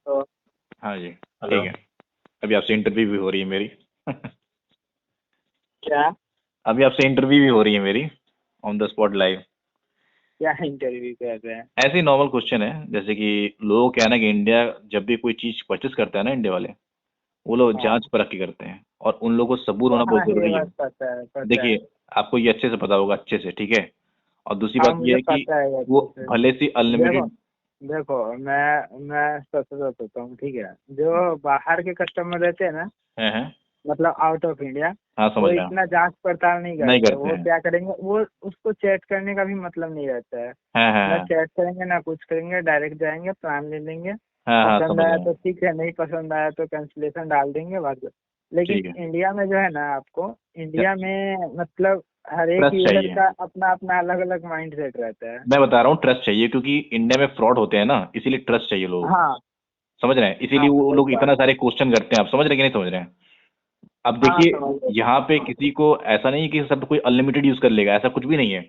तो हाँ जी, हेलो। ठीक है। अभी आपसे इंटरव्यू भी हो रही है मेरी। क्या अभी आपसे इंटरव्यू भी हो रही है मेरी, ऑन द स्पॉट लाइव। क्या इंटरव्यू कर रहे हैं? ऐसे ही नॉर्मल क्वेश्चन है, जैसे कि लोगों क्या है ना कि इंडिया जब भी कोई चीज परचेस करता है ना, इंडिया वाले वो लोग हाँ। जांच परख के करते हैं, और उन लोगों को सबूत होना हाँ, बहुत ये जरूरी है। बात पता है, पता है। देखिए, आपको ये अच्छे से पता होगा, अच्छे से, ठीक है। और दूसरी हाँ, बात ये मुझे है कि पता है वो अच्छे से। भले से देखो, अनलिमिटेड। देखो, मैं सच सच होता हूँ, ठीक है। जो बाहर के कस्टमर रहते हैं ना, है। मतलब आउट ऑफ इंडिया, हाँ, वो समझ रहा हूँ। इतना जांच पड़ताल नहीं नहीं करते। करते वो हैं। क्या करेंगे, वो उसको चेक करने का भी मतलब नहीं रहता है। ना हाँ, चेक करेंगे ना कुछ करेंगे, डायरेक्ट जाएंगे, प्लान ले लेंगे। हाँ, हाँ, पसंद समझ आया रहा तो हूँ। ठीक है, नहीं पसंद आया तो कैंसिलेशन डाल देंगे, बस। लेकिन ठीक है। इंडिया में जो है ना, आपको इंडिया में मतलब हर एक ट्रस्ट यूजर चाहिए। का अपना अपना अलग अलग माइंड सेट रहता है। मैं बता रहा हूँ, ट्रस्ट चाहिए, क्योंकि इंडिया में फ्रॉड होते हैं ना, इसीलिए ट्रस्ट चाहिए लोगों को। हाँ, समझ रहे हैं, हाँ, इसीलिए वो वही लोग बात। इतना सारे क्वेश्चन करते हैं। आप समझ रहे हैं कि नहीं समझ रहे हैं? अब हाँ, देखिए, समझ गए, यहाँ पे समझ किसी को ऐसा नहीं है कि सब कोई अनलिमिटेड यूज कर लेगा, ऐसा कुछ भी नहीं है।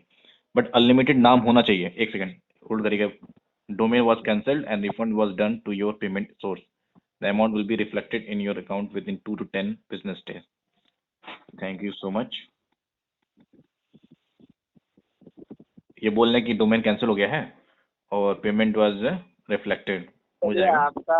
बट अनलिमिटेड नाम होना चाहिए। एक सेकंड होल्ड करिएगा। Domain was cancelled and refund was done to your payment source. The amount will be reflected in your account within 2 to 10 business days. Thank you so much. ये बोल रहे हैं कि डोमेन कैंसिल हो गया है और पेमेंट वाज रिफ्लेक्टेड। हो चलिए, जाएगा। आपका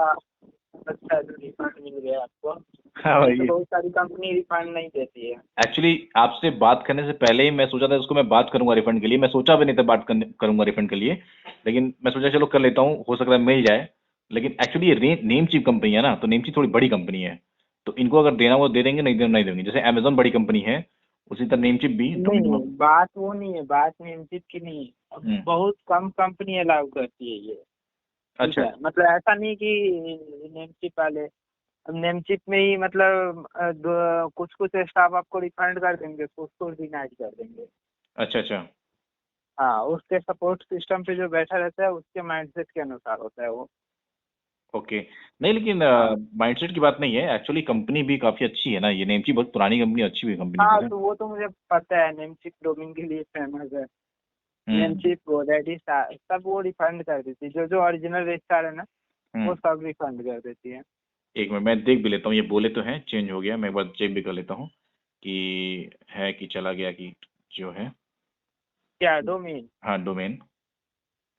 अच्छा है, रिफंड मिल गया आपको। हाँ नहीं तो भाई। बहुत सारी कंपनी रिफंड नहीं देती है। एक्चुअली आपसे बात करने से पहले ही मैं सोचा था इसको मैं बात करूंगा रिफंड के लिए। मैं सोचा भी नहीं था बात करूंगा रिफंड के लिए। लेकिन मैं सोचा चलो कर लेता हूँ, हो सकता है मिल जाए। लेकिन एक्चुअली ये नेम चीप कंपनी है ना, तो नेम चीप थोड़ी बड़ी कंपनी है। तो इनको अगर देना वो दे देंगे, नहीं देना नहीं देंगे। जैसे अमेजोन बड़ी कंपनी है, उसी तरह नेम चीप भी नहीं, डोमिनो। नहीं, बात वो नहीं है, बात नियंत्रित की नहीं है। अब हम्म। बहुत कम कंपनी अलाउ करती है ये। ठीक अच्छा। है, मतलब ऐसा नहीं कि नेमचिप वाले। अब नेमचिप में ही मतलब कुछ कुछ स्टाफ आपको रिफंड कर देंगे, कुछ कुछ डिनाइड कर देंगे। अच्छा। अच्छा। हाँ, उसके सपोर्ट सिस्टम पे जो बैठा रहता है उसके माइंडसेट के अनुसार होता है वो। ओके। नहीं, लेकिन हाँ, माइंडसेट की बात नहीं है। एक्चुअली कंपनी भी काफी अच्छी है ना, ये नेम चीप बहुत पुरानी कंपनी, अच्छी भी कंपनी हाँ, फिर है। तो वो तो मुझे पता है, नेमचिप डोमेन के लिए फेमस है। हम्म। नेमचिप, रेडिस, सब वो रिफंड कर देती है। जो जो ओरिजिनल रजिस्टर है ना, वो हम्म। सब रिफंड कर देती है। एक मिनट, मैं देख भी लेता हूँ। ये बोले तो हैं चेंज हो गया, मैं एक बार चेक भी कर लेता हूँ कि है कि चला गया कि जो है। क्या डोमेन? हाँ, डोमेन।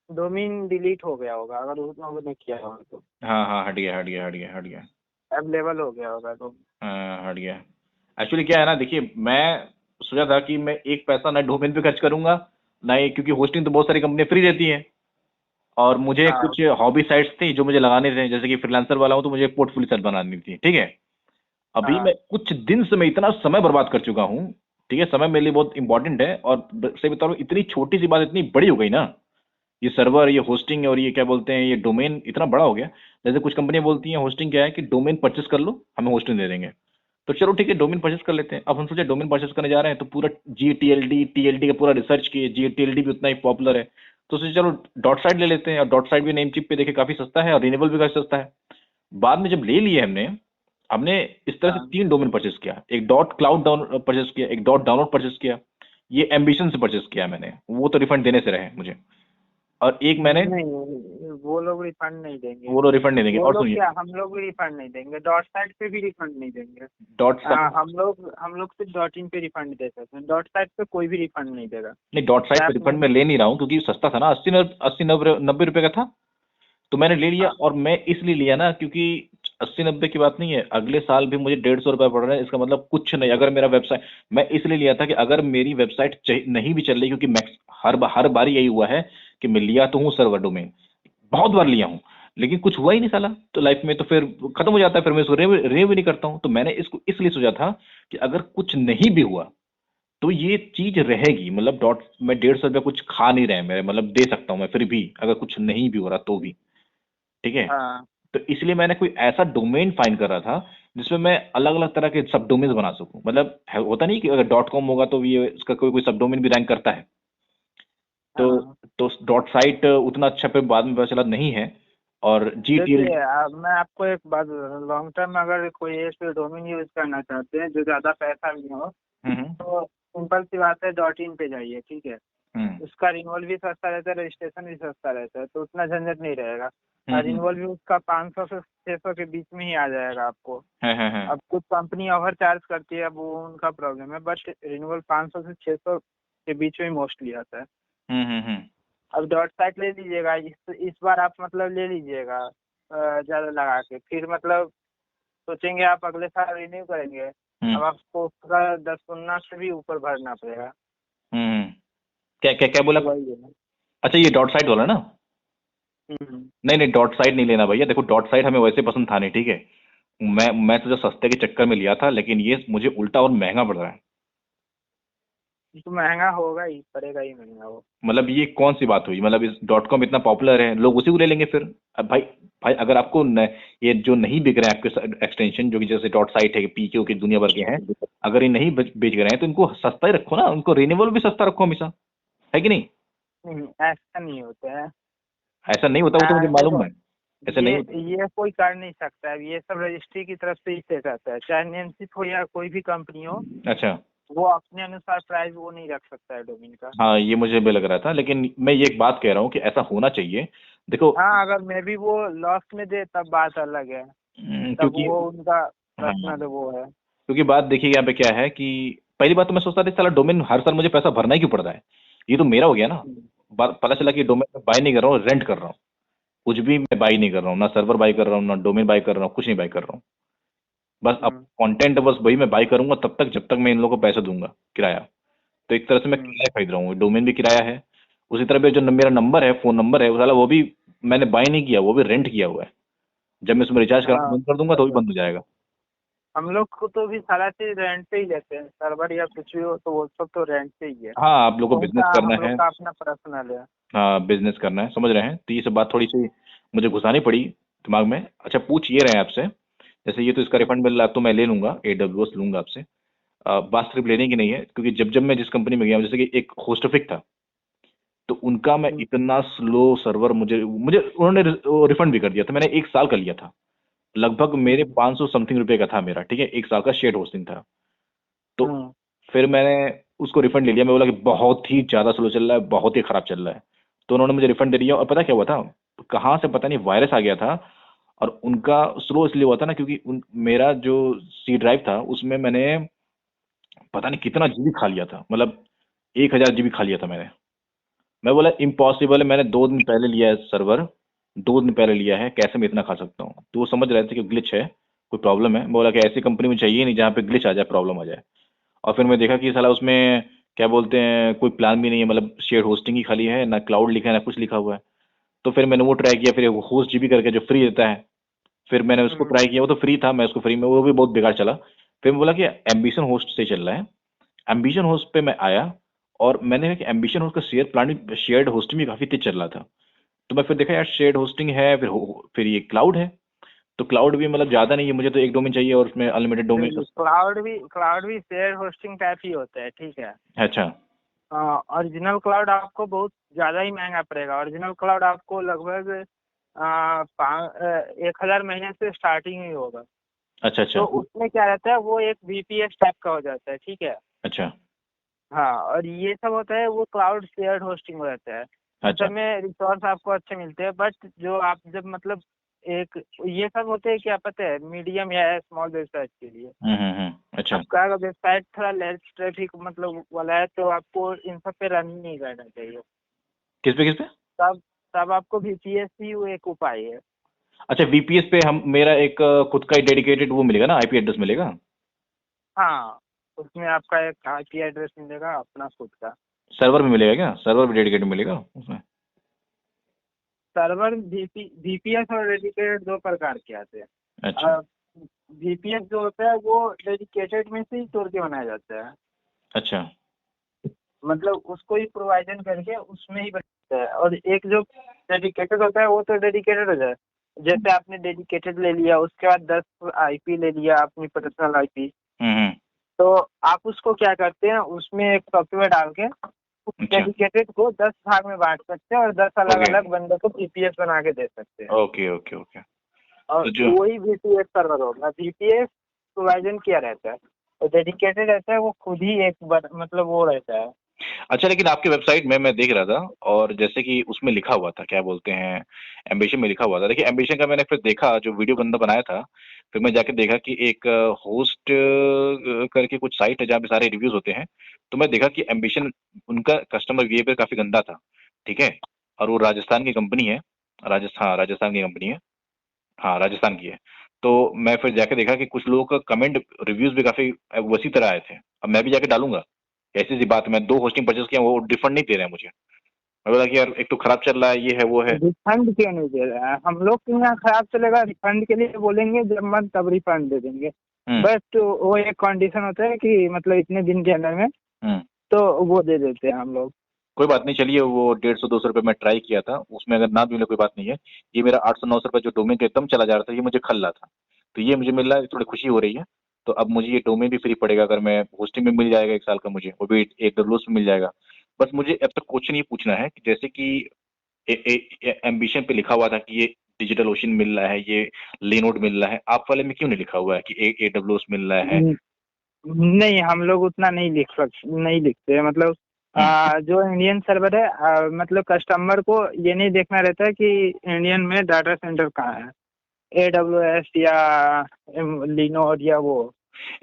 डोमेन डिलीट हो गया होगा अगर उस लोगों ने किया होगा तो। हाँ, हाँ, हट गया, हट गया, हट गया, हट गया। अवेलेबल हो गया होगा तो। हाँ, हट गया। एक्चुअली क्या है ना, देखिए, मैं सोचा था कि मैं एक पैसा ना डोमेन पे खर्च करूंगा, ना ही, क्योंकि होस्टिंग तो बहुत सारी कंपनी फ्री देती है। और मुझे हाँ, कुछ हॉबी साइट्स थी जो मुझे लगाने थे, जैसे कि फ्रीलांसर वाला हूँ, तो मुझे पोर्टफोलियो साइट बनानी थी, ठीक है। अभी हाँ, मैं कुछ दिन से मैं इतना समय बर्बाद कर चुका हूँ। ठीक है, समय मेरे लिए बहुत इंपॉर्टेंट है, और सही बता रहा हूँ, इतनी छोटी सी बात इतनी बड़ी हो गई ना। ये सर्वर, ये होस्टिंग, और ये क्या बोलते हैं, ये डोमेन इतना बड़ा हो गया। जैसे कुछ कंपनियां बोलती हैं होस्टिंग क्या है, कि डोमेन परचेस कर लो, हमें होस्टिंग दे देंगे। तो चलो ठीक है, डोमेन परचेस कर लेते हैं। अब हम सोचे डोमेन परचेस करने जा रहे हैं, तो पूरा GTLD TLD का पूरा रिसर्च किए। GTLD भी उतना ही पॉपुलर है। तो सोचे चलो डॉट साइट ले लेते हैं, और डॉट साइट भी नेम चिप पे देखे काफी सस्ता है, और रिन्यूएबल भी काफी सस्ता है। बाद में जब ले लिए हमने हमने इस तरह से हाँ। 3 डोमेन परचेस किया। एक डॉट क्लाउड डाउन परचेस किया, एक डॉट डाउनलोड परचेस किया। ये एम्बिशन से परचेस किया मैंने, वो तो रिफंड देने से रहे मुझे। और एक मैंने, नहीं, वो लोग रिफंड नहीं देंगे। वो लोग रिफंड नहीं देंगे। वो और लोग सुनिए, क्या, हम लोग भी रिफंड नहीं देंगे, डॉट साइट पे भी रिफंड नहीं देंगे। डॉट साइट, हम लोग सिर्फ डॉट इन पे रिफंड दे सकते हैं, डॉट साइट पे कोई भी रिफंड नहीं देगा। नहीं, डॉट साइट चाहे पे आपने। रिफंड मैं ले नहीं रहा हूँ, क्योंकि सस्ता था ना, 80 80 90 90 रुपए का था। तो मैंने ले लिया, हाँ, और मैं इसलिए लिया ना, क्योंकि 80 90 की बात नहीं है, अगले साल भी मुझे 150 रुपये पड़ रहा है। इसका मतलब कुछ नहीं, अगर मेरा वेबसाइट, मैं इसलिए लिया था कि अगर मेरी वेबसाइट नहीं भी चल रही, क्योंकि मैक्स हर बार यही हुआ है कि मैं लिया तो हूँ सर्वर डोमेन, बहुत बार लिया हूँ, लेकिन कुछ हुआ ही नहीं साला। तो लाइफ में तो फिर खत्म हो जाता है, फिर मैं इसको रिन्यू भी नहीं करता हूँ। तो मैंने इसको इसलिए सोचा था कि अगर कुछ नहीं भी हुआ तो ये चीज रहेगी। मतलब डॉट में 150 रुपया कुछ खा नहीं रहे मेरे, मतलब दे सकता हूँ मैं फिर भी, अगर कुछ नहीं भी हो रहा तो भी। ठीक है। हाँ, तो इसलिए मैंने कोई ऐसा डोमेन फाइंड कर रहा था जिसमें मैं अलग अलग तरह के सब डोमेन बना सकूं। मतलब होता नहीं कि अगर डॉट कॉम होगा तो ये इसका कोई कोई सब डोमेन भी रैंक करता है। तो हाँ। डॉट साइट उतना अच्छा पे बाद में पता चला नहीं है। और GTL। देखिए, अब मैं आपको एक बात बता रहा हूँ, लॉन्ग टर्म में अगर कोई एक डोमेन यूज करना चाहते हैं जो ज़्यादा पैसा भी हो, हम्म। तो सिंपल सी बात है, डॉट इन पे जाइए, ठीक है। हम्म। उसका रिन्यूअल भी सस्ता रहता है, रजिस्ट्रेशन भी सस्ता रहता है, तो उतना झंझट नहीं रहेगा। रिन्यूअल भी उसका 500 से 600 के बीच में ही आ जाएगा आपको। हम्म। अब कुछ कंपनी ओवर चार्ज करती है, अब वो उनका प्रॉब्लम है, बट रिन्यूअल 500 से 600 के बीच में मोस्टली आता है। हम्म। अब डॉट साइट ले लीजिएगा, इस बार आप मतलब ले लीजिएगा ज़्यादा लगा के, फिर मतलब सोचेंगे आप अगले साल रिन्यू करेंगे, अब आपको उसका 10 गुना से भी ऊपर भरना पड़ेगा। क्या क्या क्या बोला? वही है। अच्छा, ये डॉट साइट वाला ना? हम्म। नहीं, डॉट साइट नहीं लेना भैया। देखो, डॉट साइट हमें वैसे पसंद था नहीं, ठीक है। मैं तो जो सस्ते के चक्कर में लिया था, लेकिन ये मुझे उल्टा और महंगा पड़ रहा है। तो महंगा होगा ही, पड़ेगा ही महंगा वो। मतलब ये कौन सी बात हुई? मतलब इस डॉट कॉम इतना पॉपुलर है, लोग उसी को ले लेंगे फिर। अब भाई भाई अगर आपको ये जो नहीं बिक रहे हैं आपके एक्सटेंशन, जो कि जैसे डॉट साइट है, पीक्यू की दुनिया भर के हैं, अगर ये नहीं बेच रहे हैं तो इनको सस्ता ही रखो ना, उनको रिन्यूअल भी सस्ता रखो हमेशा, है कि नहीं? ऐसा नहीं होता है। ऐसा नहीं होता, वो तो मुझे मालूम देखो, है, ऐसा नहीं होता। ये कोई कर नहीं सकता है, ये सब रजिस्ट्री की तरफ से ही सेट रहता है, चाहे नेमसिप हो या कोई भी कंपनी हो, अच्छा। वो अपने अनुसार प्राइस वो नहीं रख सकता है डोमेन का। हाँ, ये मुझे भी लग रहा था, लेकिन मैं ये एक बात कह रहा हूँ कि ऐसा होना चाहिए। देखो, हाँ, अगर मैं भी वो लॉस में दे तब बात अलग है, तब क्योंकि वो उनका हाँ, पर्सनल वो है। क्योंकि बात देखिए यहाँ पे क्या है कि पहली बात तो मैं सोचता था साला डोमेन हर साल मुझे पैसा भरना ही क्यों पड़ रहा है, ये तो मेरा हो गया ना। पता चला कि डोमेन मैं बाय नहीं कर रहा हूँ, रेंट कर रहा हूँ। कुछ भी मैं बाई नहीं कर रहा हूँ, ना सर्वर बाई कर रहा हूँ, ना डोमेन बाई कर रहा हूँ, कुछ नहीं बाई कर रहा हूँ। बस अब कंटेंट बस वही मैं बाई करूंगा तब तक जब तक मैं इन लोगों को पैसा दूंगा किराया। तो एक तरह से मैं किराया खरीद रहा हूँ, डोमेन भी किराया है। उसी तरह पे जो मेरा नंबर है, फोन नंबर है, वो साला वो भी मैंने बाई नहीं किया, वो भी रेंट किया हुआ है। जब मैं उसमें रिचार्ज कराना हाँ, बंद कर दूंगा तो भी बंद हो जाएगा। हम लोग को तो भी सारा चीज रेंट पे ही लेते हैं, सर्वर या कुछ भी हो तो वो सब तो रेंट पे ही है। हाँ, आप लोग को बिजनेस उनका करना हम लोग है। का अपना पर्सनल है। हाँ, बिजनेस करना है, समझ रहे हैं। तो ये सब बात थोड़ी सी मुझे घुसानी पड़ी दिमाग में। अच्छा, पूछ ये रहे हैं आपसे, जैसे ये तो इसका रिफंड मिल रहा है तो मैं ले लूंगा, AWS लूंगा आपसे। बात सिर्फ लेने की नहीं है, क्योंकि जब जब मैं जिस कंपनी में गया, जैसे कि एक होस्टफिक था, तो उनका मैं इतना स्लो सर्वर, मुझे मुझे उन्होंने रिफंड भी कर दिया था। मैंने 1 साल का लिया था, लगभग मेरे 500 समथिंग रुपए का था मेरा, ठीक है, 1 साल का शेड होस्टिंग था। तो फिर मैंने उसको रिफंड ले लिया। मैं बोला कि बहुत ही ज़्यादा स्लो चल रहा है, बहुत ही खराब चल रहा है। तो उन्होंने मुझे रिफंड दे दिया, और पता क्या हुआ था, कहाँ से पता नहीं वायरस आ गया था। और उनका स्लो इसलिए हुआ था ना, क्योंकि मेरा जो सी ड्राइव था उसमें मैंने पता नहीं कितना जीबी खा लिया था, मतलब 1000 GB खा लिया था मैंने। मैं बोला इम्पॉसिबल है, मैंने 2 दिन पहले लिया है सर्वर, 2 दिन पहले लिया है, कैसे मैं इतना खा सकता हूँ? तो वो समझ रहे थे कि ग्लिच है, कोई प्रॉब्लम है। मैं बोला कि ऐसी कंपनी में चाहिए नहीं जहाँ पे ग्लिच आ जाए, प्रॉब्लम आ जाए। और फिर मैं देखा कि साला उसमें क्या बोलते हैं, कोई प्लान भी नहीं है, मतलब शेयर होस्टिंग ही खाली है, ना क्लाउड लिखा है ना कुछ लिखा हुआ है। तो फिर मैंने वो ट्राई किया, फिर होस्ट जीबी करके जो फ्री देता है, फिर मैंने उसको ट्राई किया, वो तो फ्री था, मैं उसको फ्री में, वो भी बहुत बेकार चला। फिर मैं बोला कि एम्बिशन होस्ट से चल रहा है। एम्बिशन होस्ट पे मैं आया, और मैंने देखा कि एम्बिशन होस्ट का शेयर्ड होस्टिंग भी काफी तेज चल रहा था। तो मैं फिर देखा यार, शेयर्ड होस्टिंग है, फिर ये क्लाउड है। तो क्लाउड भी मतलब ज्यादा नहीं है, मुझे तो एक डोमेन चाहिए और उसमें अनलिमिटेड डोमेन। क्लाउड भी शेयर होस्टिंग टाइप ही होता है, ठीक है। अच्छा। ओरिजिनल क्लाउड आपको बहुत ज़्यादा ही महंगा पड़ेगा। ओरिजिनल क्लाउड आपको लगभग 1000 महीने से स्टार्टिंग ही होगा। अच्छा। तो अच्छा। उसमें क्या रहता है, वो एक VPS टाइप का हो जाता है, ठीक है। अच्छा। हाँ, और ये सब होता है वो क्लाउड शेयर्ड होस्टिंग रहता है। इस अच्छा। सब में रिसोर्स आपको अच्छे मिलते हैं, बट जो आप जब मतलब एक ये सब होते हैं, क्या पता है, मीडियम या स्मॉल वेबसाइट के लिए। अच्छा। आपका अगर वेबसाइट थोड़ा लेस ट्रैफिक मतलब वाला है तो आपको इन सब पे रन ही नहीं करना चाहिए। किस पे? तब तब आपको VPS ही वो एक उपाय है। अच्छा, VPS पे हम मेरा एक खुद का ही डेडिकेटेड वो मिलेगा ना, IP एड्रेस मिलेगा? हाँ, उसमें आपका एक IP एड्रेस मिलेगा अपना खुद का। सर्वर में मिलेगा क्या? सर्वर भी डेडिकेटेड मिलेगा उसमें? सर्वर VPS और डेडिकेटेड दो प्रकार के आते हैं। अच्छा। VPS जो होता है वो डेडिकेटेड में से ही तोड़ के बनाया जाता है, अच्छा। मतलब उसको ही प्रोवाइजन करके उसमें ही बनाता है। और एक जो डेडिकेटेड होता है वो तो डेडिकेटेड हो जाए, जैसे आपने डेडिकेटेड ले लिया, उसके बाद 10 IP ले लिया अपनी पर्सनल IP। हम्म। तो आप उसको क्या करते हैं, उसमें एक सॉफ्टवेयर डाल के अच्छा। डेडिकेटेड को 10 भाग में बांट सकते हैं और 10 अलग ओके अलग बंदों को VPS बना के दे सकते हैं। Okay okay okay. और तो जो वही VPS सर्वर होगा। VPS प्रोवाइजन किया रहता है और डेडिकेटेड रहता है वो खुद ही एक मतलब वो रहता है, अच्छा, लेकिन आपकी वेबसाइट में मैं देख रहा था, और जैसे कि उसमें लिखा हुआ था, क्या बोलते हैं, एम्बिशन में लिखा हुआ था। देखिए, एम्बिशन का मैंने फिर देखा, जो वीडियो बंदा बनाया था, फिर मैं जाके देखा कि एक होस्ट करके कुछ साइट है जहाँ पे सारे रिव्यूज होते हैं। तो मैं देखा कि एम्बिशन, उनका कस्टमर बिहेवियर काफी गंदा था, ठीक है। और वो राजस्थान की कंपनी है। राजस्थान की कंपनी है। हाँ, राजस्थान की है। तो मैं फिर जाके देखा कि कुछ लोगों का कमेंट, रिव्यूज भी काफी वैसी तरह आए थे। अब मैं भी जाके डालूंगा, ऐसी सी बात है, मैं 2 होस्टिंग परचेज किया, वो रिफंड नहीं दे रहे हैं मुझे। मैं बोला कि यार, एक तो खराब चल रहा है, ये है वो है। रिफंड क्यों नहीं दे रहा है? हम लोग के यहाँ खराब चलेगा, रिफंड के लिए बोलेंगे जब मन तब रिफंड दे देंगे। हम्म। बस तो वो एक कंडीशन होता है कि मतलब इतने दिन के अंदर में, हम्म। तो वो दे देते हैं हम लोग। कोई बात नहीं, चलिए, वो 150-200 रुपये मैं ट्राई किया था, उसमें अगर ना भी मिले कोई बात नहीं है। ये मेरा 800-900 रुपये जो डोमेन के एकदम चला जा रहा था, ये मुझे खल रहा था। तो ये मुझे मिल रहा है, थोड़ी खुशी हो रही है। तो अब मुझे ये डोमेन भी फ्री पड़ेगा, अगर मैं होस्टिंग में मिल जाएगा 1 साल का, मुझे वो भी AWS में मिल जाएगा। बस मुझे अब तक क्वेश्चन ये पूछना है कि जैसे कि एम्बिशन पे लिखा हुआ था कि ये डिजिटल ओशन मिल रहा है, ये लिनोड मिल रहा है, आप वाले में क्यों नहीं लिखा हुआ है कि AWS मिल रहा है? नहीं, हम लोग उतना नहीं लिखते हैं। मतलब जो इंडियन सर्वर है, मतलब कस्टमर को ये नहीं देखना रहता है कि इंडियन में डाटा सेंटर कहाँ है, AWS या लिनोड या वो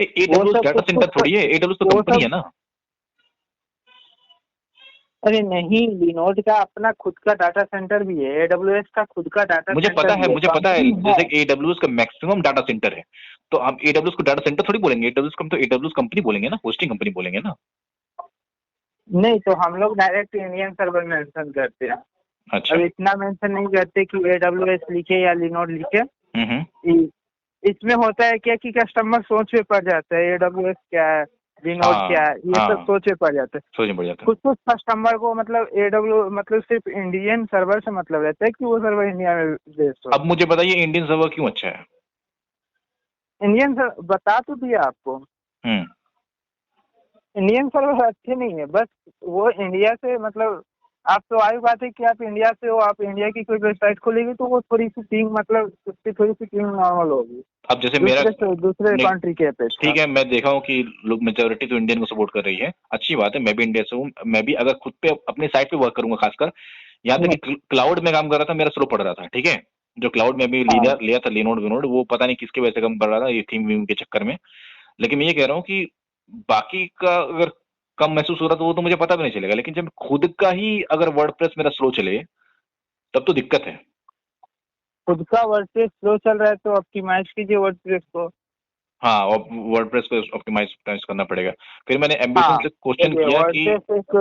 AWS सब डाटा कुछ सेंटर थोड़ी है, AWS तो वो कंपनी सब। है ना। अरे नहीं, लिनोड का अपना खुद का डाटा सेंटर भी है, AWS का खुद का डाटा मुझे सेंटर पता है, भी है, मुझे पता है, कंपनी है। जैसे AWS का मैक्सिमम डाटा सेंटर है। तो हम AWS को डाटा सेंटर थोड़ी बोलेंगे, AWS को हम तो AWS कंपनी बोलेंगे ना, होस्टिंग कंपनी बोलेंगे ना। नहीं, तो हम लोग डायरेक्ट इंडियन सर्वर मेंशन करते हैं। अच्छा। अब इतना मेंशन नहीं करते कि AWS लिखे या लिनोड लिखे। हम्म। इसमें होता है क्या कि कस्टमर सोच में पड़ जाता है AWS क्या है, लिनोड क्या हाँ। है, ये सब हाँ, सोच में पड़ जाता है। सोचना पड़ जाता है। कुछ कुछ कस्टमर को मतलब AWS मतलब सिर्फ इंडियन सर्वर से मतलब रहता है कि वो सर्वर इंडिया में बेस्ड हो। अब मुझे बताइए, इंडियन सर्वर क्यों अच्छा है? इंडियन सर्वर बता तो दिया आपको। हम्म। इंडियन सर्वर अच्छे नहीं है, बस वो इंडिया से मतलब, आप स्वाभाविक बात है कि आप इंडिया से हो, आप इंडिया की कोई वेबसाइट खोलेगी तो वो थोड़ी सी पिंग, मतलब उसकी थोड़ी सी पिंग नॉर्मल होगी अब जैसे मेरा, दूसरे नहीं, कंट्री के अपेक्षा। ठीक है, मैं देखा हूँ कि लोग मेजोरिटी तो इंडियन को सपोर्ट कर रही है, अच्छी बात है। मैं भी इंडिया से हूँ, मैं भी अगर खुद पे अपनी साइट पे वर्क करूंगा, खासकर यहाँ तक कि क्लाउड में काम कर रहा था, मेरा स्लो पड़ रहा था, ठीक है। जो क्लाउड में भी हाँ, लिया था, लिनोड विनोड, वो पता नहीं किसके वजह से कम पड़ रहा था, ये थीम वीम के चक्कर में। लेकिन मैं ये कह रहा हूँ कि बाकी का अगर कम महसूस हो रहा तो वो तो मुझे पता भी नहीं चलेगा, लेकिन जब खुद का ही अगर वर्डप्रेस मेरा स्लो चले, तब तो दिक्कत है। खुद का वर्डप्रेस स्लो चल रहा है तो ऑप्टिमाइज कीजिए वर्डप्रेस को। हाँ, और वर्डप्रेस को ऑप्टिमाइज करना पड़ेगा। फिर मैंने एम्बिशन हाँ, से क्वेश्चन देखिए किया कि, वर्डप्रेस एक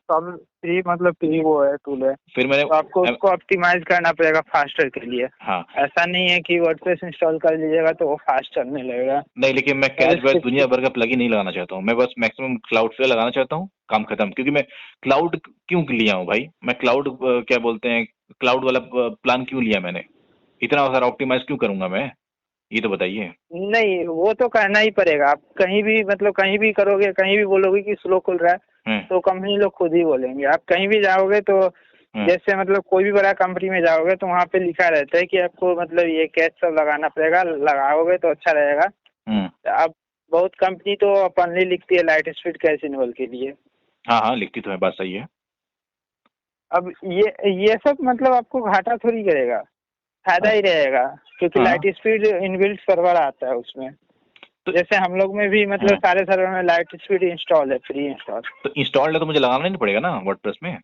प्रॉब्लम फ्री, मतलब फ्री वो है, टूल है। फिर मैंने तो आपको उसको ऑप्टिमाइज करना पड़ेगा फास्टर के लिए। हाँ, ऐसा नहीं है कि वर्डप्रेस इंस्टॉल कर लीजिएगा तो वो फास्ट चलने लगेगा। नहीं, लेकिन मैं और कैच वैच इसके दुनिया भर का प्लगइन नहीं लगाना चाहता हूँ, मैं बस मैक्सिमम क्लाउड फ्लेयर लगाना चाहता हूँ, काम खत्म। क्योंकि मैं क्लाउड क्यों लिया हूँ भाई, मैं क्लाउड क्या बोलते हैं, क्लाउड वाला प्लान क्यों लिया मैंने, इतना सारा ऑप्टिमाइज क्यों करूंगा मैं, ये तो बताइए। नहीं, वो तो करना ही पड़ेगा। आप कहीं भी मतलब कहीं भी करोगे, कहीं भी बोलोगे कि स्लो खुल रहा है हम्म। तो कंपनी लोग खुद ही बोलेंगे। आप कहीं भी जाओगे तो जैसे मतलब कोई भी बड़ा कंपनी में जाओगे तो वहाँ पे लिखा रहता है कि आपको मतलब ये कैच सब लगाना पड़ेगा, लगाओगे तो अच्छा रहेगा। अब बहुत कंपनी तो अपनली लिखती है लाइट स्पीड कैश इनेबल के लिए। हाँ हाँ, लिखती तो है, बात सही है। अब ये सब मतलब आपको घाटा थोड़ी करेगा, फायदा ही रहेगा, क्योंकि हाँ, लाइट स्पीड इनबिल्ट सर्वर आता है उसमें। तो जैसे हम लोग में भी मतलब सारे सर्वर में लाइट स्पीड इंस्टॉल है, फ्री इंस्टॉल। तो इंस्टॉल्ड है तो मुझे लगाना नहीं पड़ेगा ना वर्डप्रेस में?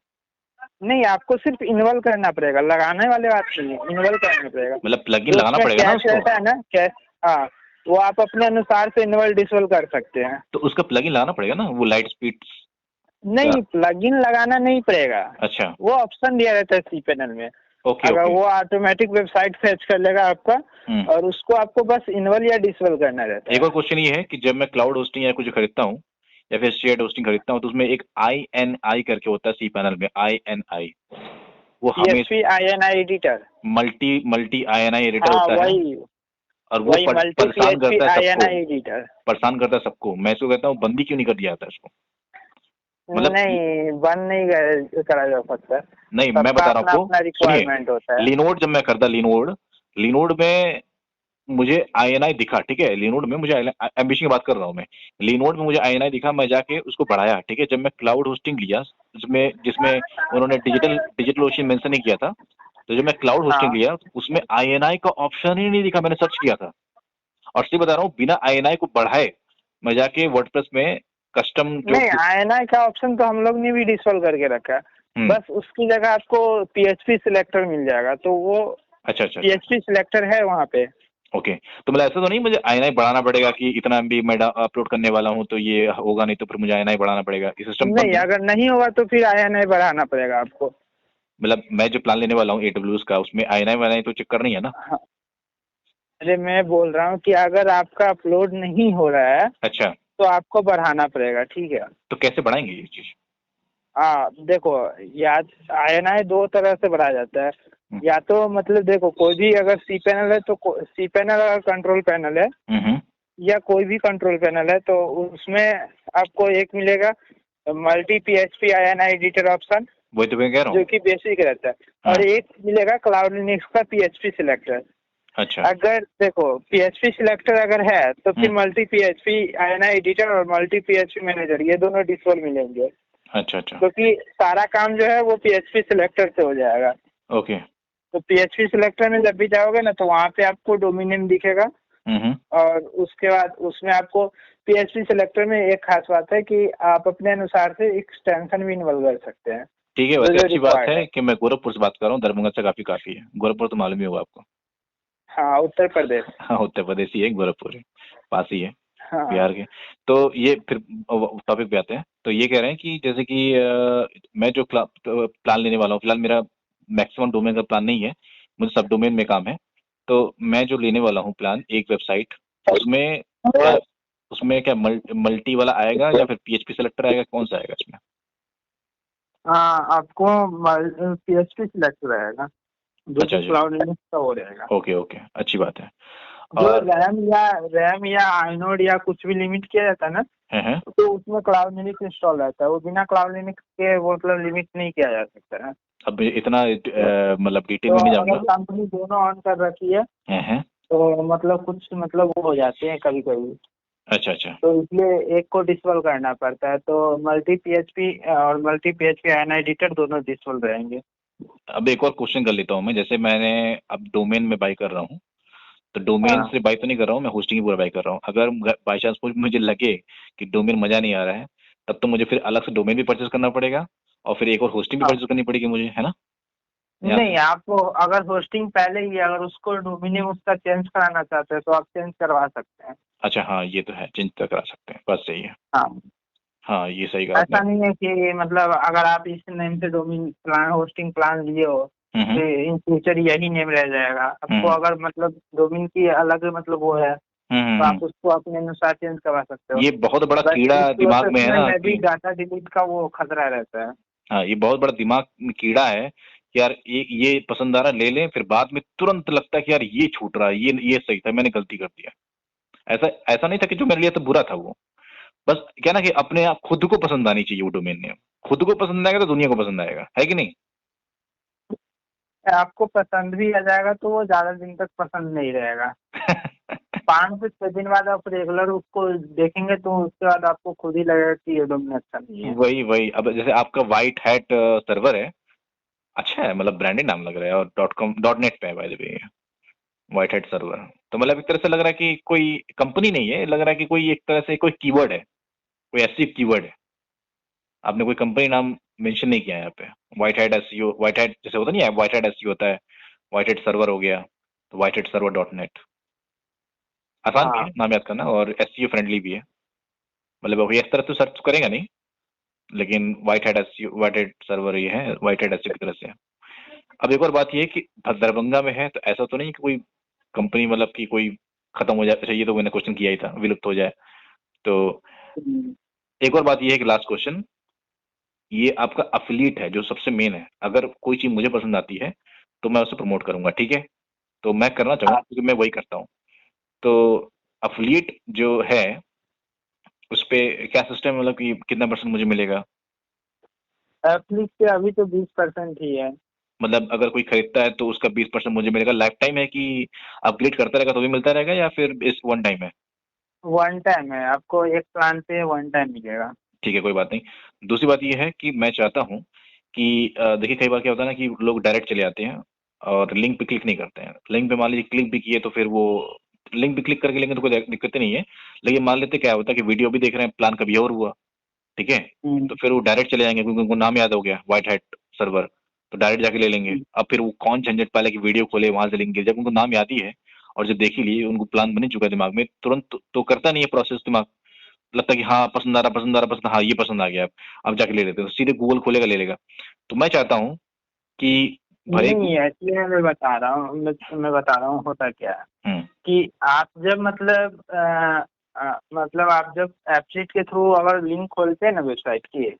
नहीं, आपको सिर्फ इन्वॉल्व करना पड़ेगा, लगाने वाले बात नहीं है, इन्वॉल्व करना पड़ेगा। मतलब प्लगइन जो लगाना उसमें पड़ेगा ना कैश उसको? रहता है ना, कैश, हाँ, वो आप अपने अनुसार से इन्वॉल्व डिसवॉल्व कर सकते हैं। तो उसका प्लगइन लगाना पड़ेगा ना, वो लाइट स्पीड का? नहीं, प्लगइन लगाना नहीं पड़ेगा। अच्छा। वो ऑप्शन दिया रहता है cPanel में। ओके अगर ओके। वो ऑटोमेटिक वेबसाइट फेच कर लेगा आपका, और उसको आपको बस इन्वॉल्व या डिसवॉल्व करना रहता एक है। और क्वेश्चन ये है कि जब मैं क्लाउड होस्टिंग या कुछ खरीदता हूँ, या फिर शेयर्ड होस्टिंग खरीदता हूँ, तो उसमें एक INI करके होता है cPanel में, INI, वो हमें PHP INI editor. Multi INI editor हाँ, होता है, वही और वो वही मल्टी परेशान PHP करता है सबको, INI एडिटर। परेशान करता है सबको। मैं इसको कहता हूँ, बंदी क्यों नहीं कर दिया जाता इसको, मतलब। नहीं, बंद नहीं करा जा सकता। नहीं, मैं सबका बता रहा अपना हूँ अपना आपको, सुनिए, रिक्वायरमेंट होता है। लिनोड जब मैं करता, लिनोड में मुझे INI दिखा, ठीक है, लिनोड में मुझे एम्बिशन की बात कर रहा हूँ मैं, लिनोड में मुझे INI दिखा, मैं जाके उसको बढ़ाया, ठीक है, जब मैं क्लाउड होस्टिंग लिया जिसमें जिसमें उन्होंने डिजिटल ओशन मेंशन नहीं किया था, तो जब मैं क्लाउड होस्टिंग हाँ लिया उसमें INI का ऑप्शन ही नहीं दिखा, मैंने सर्च किया था, और सही बता रहा हूँ बिना INI को बढ़ाए मैं जाके वर्डप्रेस में कस्टम जो नहीं, INI का ऑप्शन तो हम लोग ने भी डिसेबल करके रखा है, बस उसकी जगह आपको PHP सिलेक्टर मिल जाएगा, तो वो अच्छा अच्छा PHP सिलेक्टर है वहाँ पे। ओके, तो मतलब ऐसा तो नहीं मुझे INI बढ़ाना पड़ेगा कि इतना MB मैं अपलोड करने वाला हूँ तो ये होगा, नहीं तो फिर मुझे INI बढ़ाना पड़ेगा, ये सिस्टम बंद नहीं, है? अगर नहीं होगा तो फिर INI बढ़ाना पड़ेगा आपको। मतलब मैं जो प्लान लेने वाला हूँ AWS का, उसमें INI वाइनाई तो चेक करना ही है ना? हाँ, अरे मैं बोल रहा हूँ कि अगर आपका अपलोड नहीं हो रहा है अच्छा, तो आपको बढ़ाना पड़ेगा, ठीक है। तो कैसे बढ़ाएंगे ये चीज? हाँ देखो, या INI दो तरह से बढ़ाया जाता है, या तो मतलब देखो कोई भी अगर सी पैनल है तो सी पैनल अगर कंट्रोल पैनल है या कोई भी कंट्रोल पैनल है तो उसमें आपको एक मिलेगा multi PHP INI editor option, वही तो मैं कह रहा जो हूँ। कि बेसिक रहता है, हाँ। और एक मिलेगा क्लाउड लिनक्स का PHP सिलेक्टर। अच्छा अगर देखो PHP सिलेक्टर अगर है तो फिर मल्टी PHP INI एडिटर और मल्टी PHP मैनेजर ये दोनों डिफॉल्ट मिलेंगे, अच्छा अच्छा क्योंकि सारा काम जो है वो PHP सिलेक्टर से हो जाएगा। ओके। तो PHP सिलेक्टर में जब भी जाओगे ना तो वहाँ पे आपको डोमिनियन दिखेगा, और उसके बाद उसमें आपको PHP सिलेक्टर में एक खास बात है कि आप अपने अनुसार से एक्सटेंशन भी इन्वॉल्व कर सकते हैं। ठीक है, जो वैसे जो अच्छी बात रिक्वायर्ड है कि मैं गोरखपुर से बात कर रहा हूँ, दरभंगा से काफी है, गोरखपुर तो मालूम ही होगा आपको। हाँ, उत्तर प्रदेश। हाँ, उत्तर प्रदेश ही है, गोरखपुर है, पास ही है हाँ बिहार के। तो ये फिर टॉपिक पे आते हैं, तो ये कह रहे हैं कि जैसे कि मैं जो प्लान लेने वाला हूँ, फिलहाल मेरा मैक्सिमम डोमेन का प्लान नहीं है, मुझे सब डोमेन में काम है, तो मैं जो लेने वाला हूँ प्लान एक वेबसाइट, उसमें उसमें क्या मल्टी वाला आएगा या फिर PHP सेलेक्टर आएगा, कौन सा आएगा इसमें? हाँ, आपको PHP सिलेक्ट रहेगा, जो अच्छा कि अच्छा, क्लाउड लिनक्स का हो रहेगा। ओके ओके, अच्छी बात है। जो और रैम या आइनोड या कुछ भी लिमिट किया जाता है ना, है तो उसमें क्लाउड लिनक्स इंस्टॉल रहता है, वो बिना क्लाउड लिनक्स के वो मतलब लिमिट नहीं किया जा सकता है। अब इतना मतलब डिटेल तो में नहीं अगर जाऊंगा। कंपनी दोनों ऑन कर रखी है हैं तो मतलब कुछ मतलब वो हो जाते हैं कभी कभी, अच्छा अच्छा, तो इसलिए एक को डिसेबल करना पड़ता है, तो मल्टी PHP और मल्टी PHP INI एडिटर दोनों डिसेबल रहेंगे। अब एक और क्वेश्चन कर लेता हूँ मैं, जैसे मैंने अब डोमेन में बाई कर रहा हूँ, तो डोमेन हाँ से बाई तो नहीं कर रहा हूँ मैं, होस्टिंग ही पूरा बाई कर रहा हूँ, अगर बाई चांस मुझे लगे कि डोमेन मजा नहीं आ रहा है, तब तो मुझे फिर अलग से डोमेन भी परचेज करना पड़ेगा और फिर एक और होस्टिंग भी हाँ। परचेज करनी पड़ेगी मुझे, है ना? यहाँ नहीं, से आपको अगर होस्टिंग पहले ही है, अगर उसको डोमिनियम उसका चेंज कराना चाहते हैं तो आप चेंज करवा सकते हैं। अच्छा, हाँ ये तो है, चिंता तो करा सकते हैं, बस सही है। हाँ, हाँ, ये सही कहा आपने। ऐसा नहीं है कि मतलब अगर आप इस नेम से डोमिन प्लान होस्टिंग प्लान लिए हो हम्म तो इन फ्यूचर यही नेम रह जाएगा। आपको अगर मतलब डोमिन की अलग मतलब वो है तो हम्म। आप उसको अपने अनुसार चेंज करवा सकते हो। ये बहुत बड़ा बस कीड़ा इस दिमाग प्रोसेस में है में ना भी कि डाटा डिलीट का वो खतरा रहता है। हाँ, ये बहुत बड़ा दिमाग में कीड़ा है कि यार ये पसंद आ रहा ले लें, फिर बाद में तुरंत लगता है कि यार ये छूट रहा है, ये सही था, मैंने गलती कर दिया। ऐसा ऐसा नहीं था कि जो मेरे लिए तो बुरा था वो, बस क्या ना कि अपने आप खुद को पसंद आनी चाहिए वो डोमेन नेम, खुद को पसंद आएगा तो दुनिया को पसंद आएगा, है कि नहीं? आपको पसंद भी आ जाएगा तो वो ज्यादा दिन तक पसंद नहीं रहेगा। 5 से 6 दिन बाद आप रेगुलर उसको देखेंगे तो उसके बाद आपको खुद ही लगेगा कि ये डोमेन अच्छा नहीं है। वही वही, अब जैसे आपका व्हाइट हैट सर्वर है, अच्छा है, मतलब ब्रांडेड नाम लग रहा है, और .net पे है by the way, white hat server, तो मतलब एक तरह से लग रहा है कि कोई कंपनी नहीं है, लग रहा है कि कोई एक तरह से कोई कीवर्ड है, कोई ऐसी कीवर्ड है, आपने कोई कंपनी नाम मेंशन नहीं किया है यहाँ पे। व्हाइट हैट जैसे होता नहीं है, व्हाइट हैट एसईओ होता है, व्हाइट हैट सर्वर हो गया, तो व्हाइट हैट सर्वर .net आसान भी है हाँ नाम याद करना, और एसईओ फ्रेंडली भी है, मतलब अभी इस तरह से सर्च करेगा नहीं, लेकिन व्हाइट हैट सर्वर ये है, व्हाइट हैट एसईओ की तरह से है। अब एक और बात ये है कि दरभंगा में है, तो ऐसा तो नहीं कि कोई कंपनी मतलब कि कोई खत्म हो जाए, अच्छा ये तो मैंने क्वेश्चन किया ही था, विलुप्त हो जाए तो। एक और बात ये है कि लास्ट क्वेश्चन, ये आपका अफिलिएट है जो सबसे मेन है, अगर कोई चीज मुझे पसंद आती है तो मैं उसे प्रमोट करूंगा, ठीक है, तो मैं करना चाहूंगा क्योंकि मैं वही करता हूँ, तो अफिलिएट जो है उस पे क्या सिस्टम, मतलब कि कितना % मुझे मिलेगा? एप्लिक पे अभी तो 20% ही है। मतलब अगर कोई खरीदता है तो उसका 20% मुझे मिलेगा, लाइफ टाइम है कि अपग्रेड करता रहेगा तो भी मिलता रहेगा, या फिर इस वन टाइम है? वन टाइम है, आपको एक प्लान पे वन टाइम मिलेगा। ठीक है, कोई बात नहीं। दूसरी बात ये है कि मैं चाहता हूँ कि देखिए कई बार क्या होता है ना कि लोग डायरेक्ट चले आते हैं और लिंक पे क्लिक नहीं करते हैं। लिंक पे मान लीजिए क्लिक भी किए तो फिर वो लिंक पे क्लिक करके लेंगे तो कोई दिक्कत नहीं है। लेकिन मान लेते क्या होता है कि वीडियो भी देख रहे हैं, प्लान कभी और हुआ, ठीक है, तो फिर वो डायरेक्ट चले जाएंगे क्योंकि उनको नाम याद हो गया, व्हाइट हैट सर्वर, तो डायरेक्ट जाके ले लेंगे। अब फिर वो कौन झंझट पाले कि वीडियो खोले वहां से लिंक गिर, जब उनको नाम याद ही है और जब देख ही लिए, उनको प्लान बन ही चुका है दिमाग में, तुरंत तो करता नहीं है प्रोसेस दिमाग, लगता है कि हाँ पसंद आ रहा, पसंद आ रहा, पसंद, हाँ ये पसंद आ गया, अब जाके ले लेते हैं, तो सीधे गूगल खोलेगा ले लेगा। तो मैं चाहता हूँ कि भले नहीं, एक्चुअली मैं बता रहा हूँ, मैं बता रहा हूँ होता क्या है हम्म, कि आप जब मतलब आप जब एप्पलेट के थ्रू अगर लिंक खोलते हैं ना वेबसाइट की,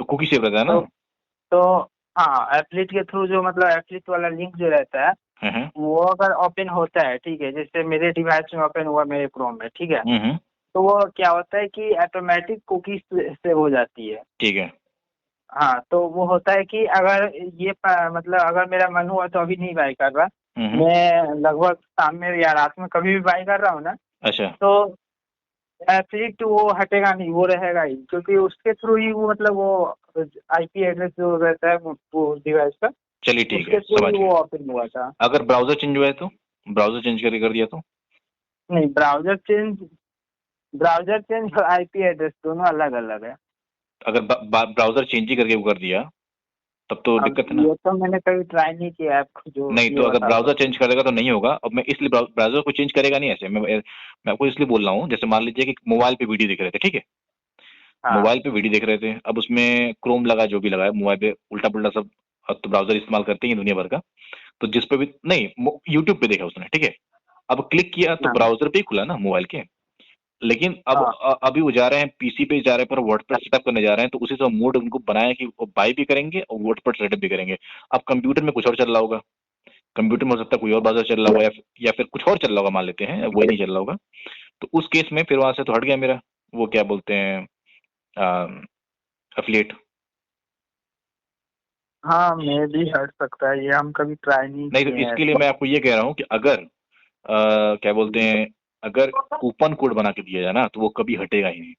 कुकी सेव रहता है ना। तो तो हाँ, एप्पलेट के थ्रू जो मतलब एप्पलेट वाला लिंक जो रहता है हम्म, वो अगर ओपन होता है, ठीक है, जैसे मेरे डिवाइस में ओपन हुआ मेरे क्रोम में, ठीक है, हम्म, तो वो क्या होता है कि ऑटोमेटिक कुकी सेव हो जाती है। ठीक है। हाँ, तो वो होता है कि अगर मतलब अगर मेरा मन हुआ तो अभी नहीं बाई कर रहा, हम्म, मैं लगभग शाम में या रात में कभी भी बाई कर रहा हूँ ना, अच्छा, तो एटलीस्ट वो हटेगा नहीं, वो रहेगा ही, क्योंकि उसके थ्रू ही वो मतलब वो आईपी एड्रेस जो रहता है वो डिवाइस का, चलिए ठीक है, उसके थ्रू समझ ही गए। वो ओपन हुआ था। अगर ब्राउजर चेंज हुआ है तो, ब्राउजर चेंज करके कर दिया तो? नहीं, ब्राउजर चेंज और आईपी एड्रेस दोनों अलग अलग है। अगर ब्राउजर चेंज ही करके वो कर दिया तब तो अब दिक्कत है ना। ये तो मैंने कभी ट्राई नहीं किया आपको जो नहीं तो ये अगर बता ब्राउजर सकता चेंज करेगा तो नहीं होगा। अब मैं इसलिए ब्राउजर को चेंज करेगा नहीं, ऐसे मैं आपको इसलिए बोल रहा हूँ, जैसे मान लीजिए कि मोबाइल पे वीडियो देख रहे थे, ठीक है, हूँ। हाँ मोबाइल पे वीडियो देख रहे थे, अब उसमें क्रोम लगा, जो भी लगा है मोबाइल पे उल्टा पुल्टा सब, अब तो ब्राउजर इस्तेमाल करते ही हैं दुनिया भर का, तो जिस पे भी नहीं, यूट्यूब पे देखा उसने, ठीक है, अब क्लिक किया तो हाँ ब्राउजर पे ही खुला ना मोबाइल के। लेकिन अब हाँ अभी वो जा रहे हैं पीसी पे जा रहे हैं, पर वर्डप्रेस सेटअप करने जा रहे हैं, तो उसी से मोड उनको बनाया कि वो बाय भी करेंगे और वर्डप्रेस सेटअप भी करेंगे। अब कंप्यूटर में कुछ और चल रहा होगा, कंप्यूटर में हो सकता है कोई और ब्राउजर चल रहा होगा, या फिर कुछ और चल रहा होगा, मान लेते हैं वही नहीं चल रहा होगा, तो उस केस में फिर वहां से तो हट गया मेरा, वो क्या बोलते हैं, एफिलिएट। हाँ, मैं भी हट सकता है, ये हम कभी ट्राई नहीं नहीं तो किए हैं इसके लिए ऐसे। मैं आपको ये कह रहा हूँ कि अगर क्या बोलते हैं, अगर कूपन कोड बना के दिया जाए ना तो वो कभी हटेगा ही नहीं।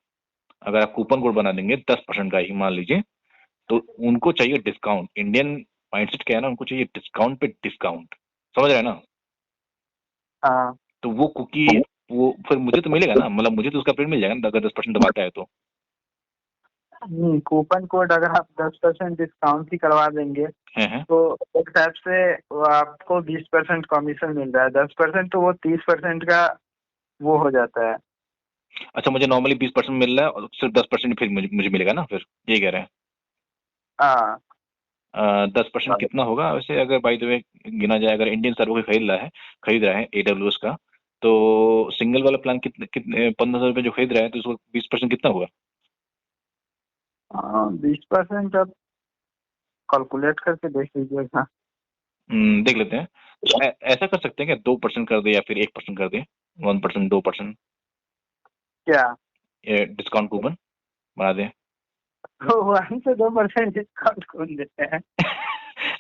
अगर आप कूपन कोड बना देंगे 10% का ही मान लीजिए, तो उनको चाहिए डिस्काउंट। इंडियन माइंडसेट क्या है ना, उनको चाहिए डिस्काउंट पे डिस्काउंट, समझ रहे हैं ना। हाँ, तो वो कुकी, वो फिर मुझे तो मिलेगा ना, मतलब मुझे तो उसका प्रिंट मिल जाएगा ना अगर 10% दबाता है तो। कूपन कोड अगर आप 10% डिस्काउंट ही करवा देंगे है। तो एक टाइप से वो आपको 20% कमीशन मिल रहा है, 10% तो वो 30% का वो हो जाता है। अच्छा, मुझे नॉर्मली 20% मिल रहा है और सिर्फ 10% फिर मुझे मिलेगा ना, फिर ये कह रहे हैं। हाँ 10% कितना होगा वैसे, अगर बाई द वे गिना जाए, अगर इंडियन सर्वर को खरीद रहा है AWS का, तो सिंगल वाला प्लान कितने कितने 1500 रुपये जो खरीद रहा है, तो उसको 20% कितना हुआ? हाँ, 20% आप कैलकुलेट करके देख लीजिएगा। देख लेते हैं। तो ऐसा कर सकते हैं क्या, 2% कर दे या फिर 1% कर दे, 1%, 2%, क्या? डिस्काउंट कूपन बना दें। तो 1 से 2% डिस्काउंट कौन देते हैं?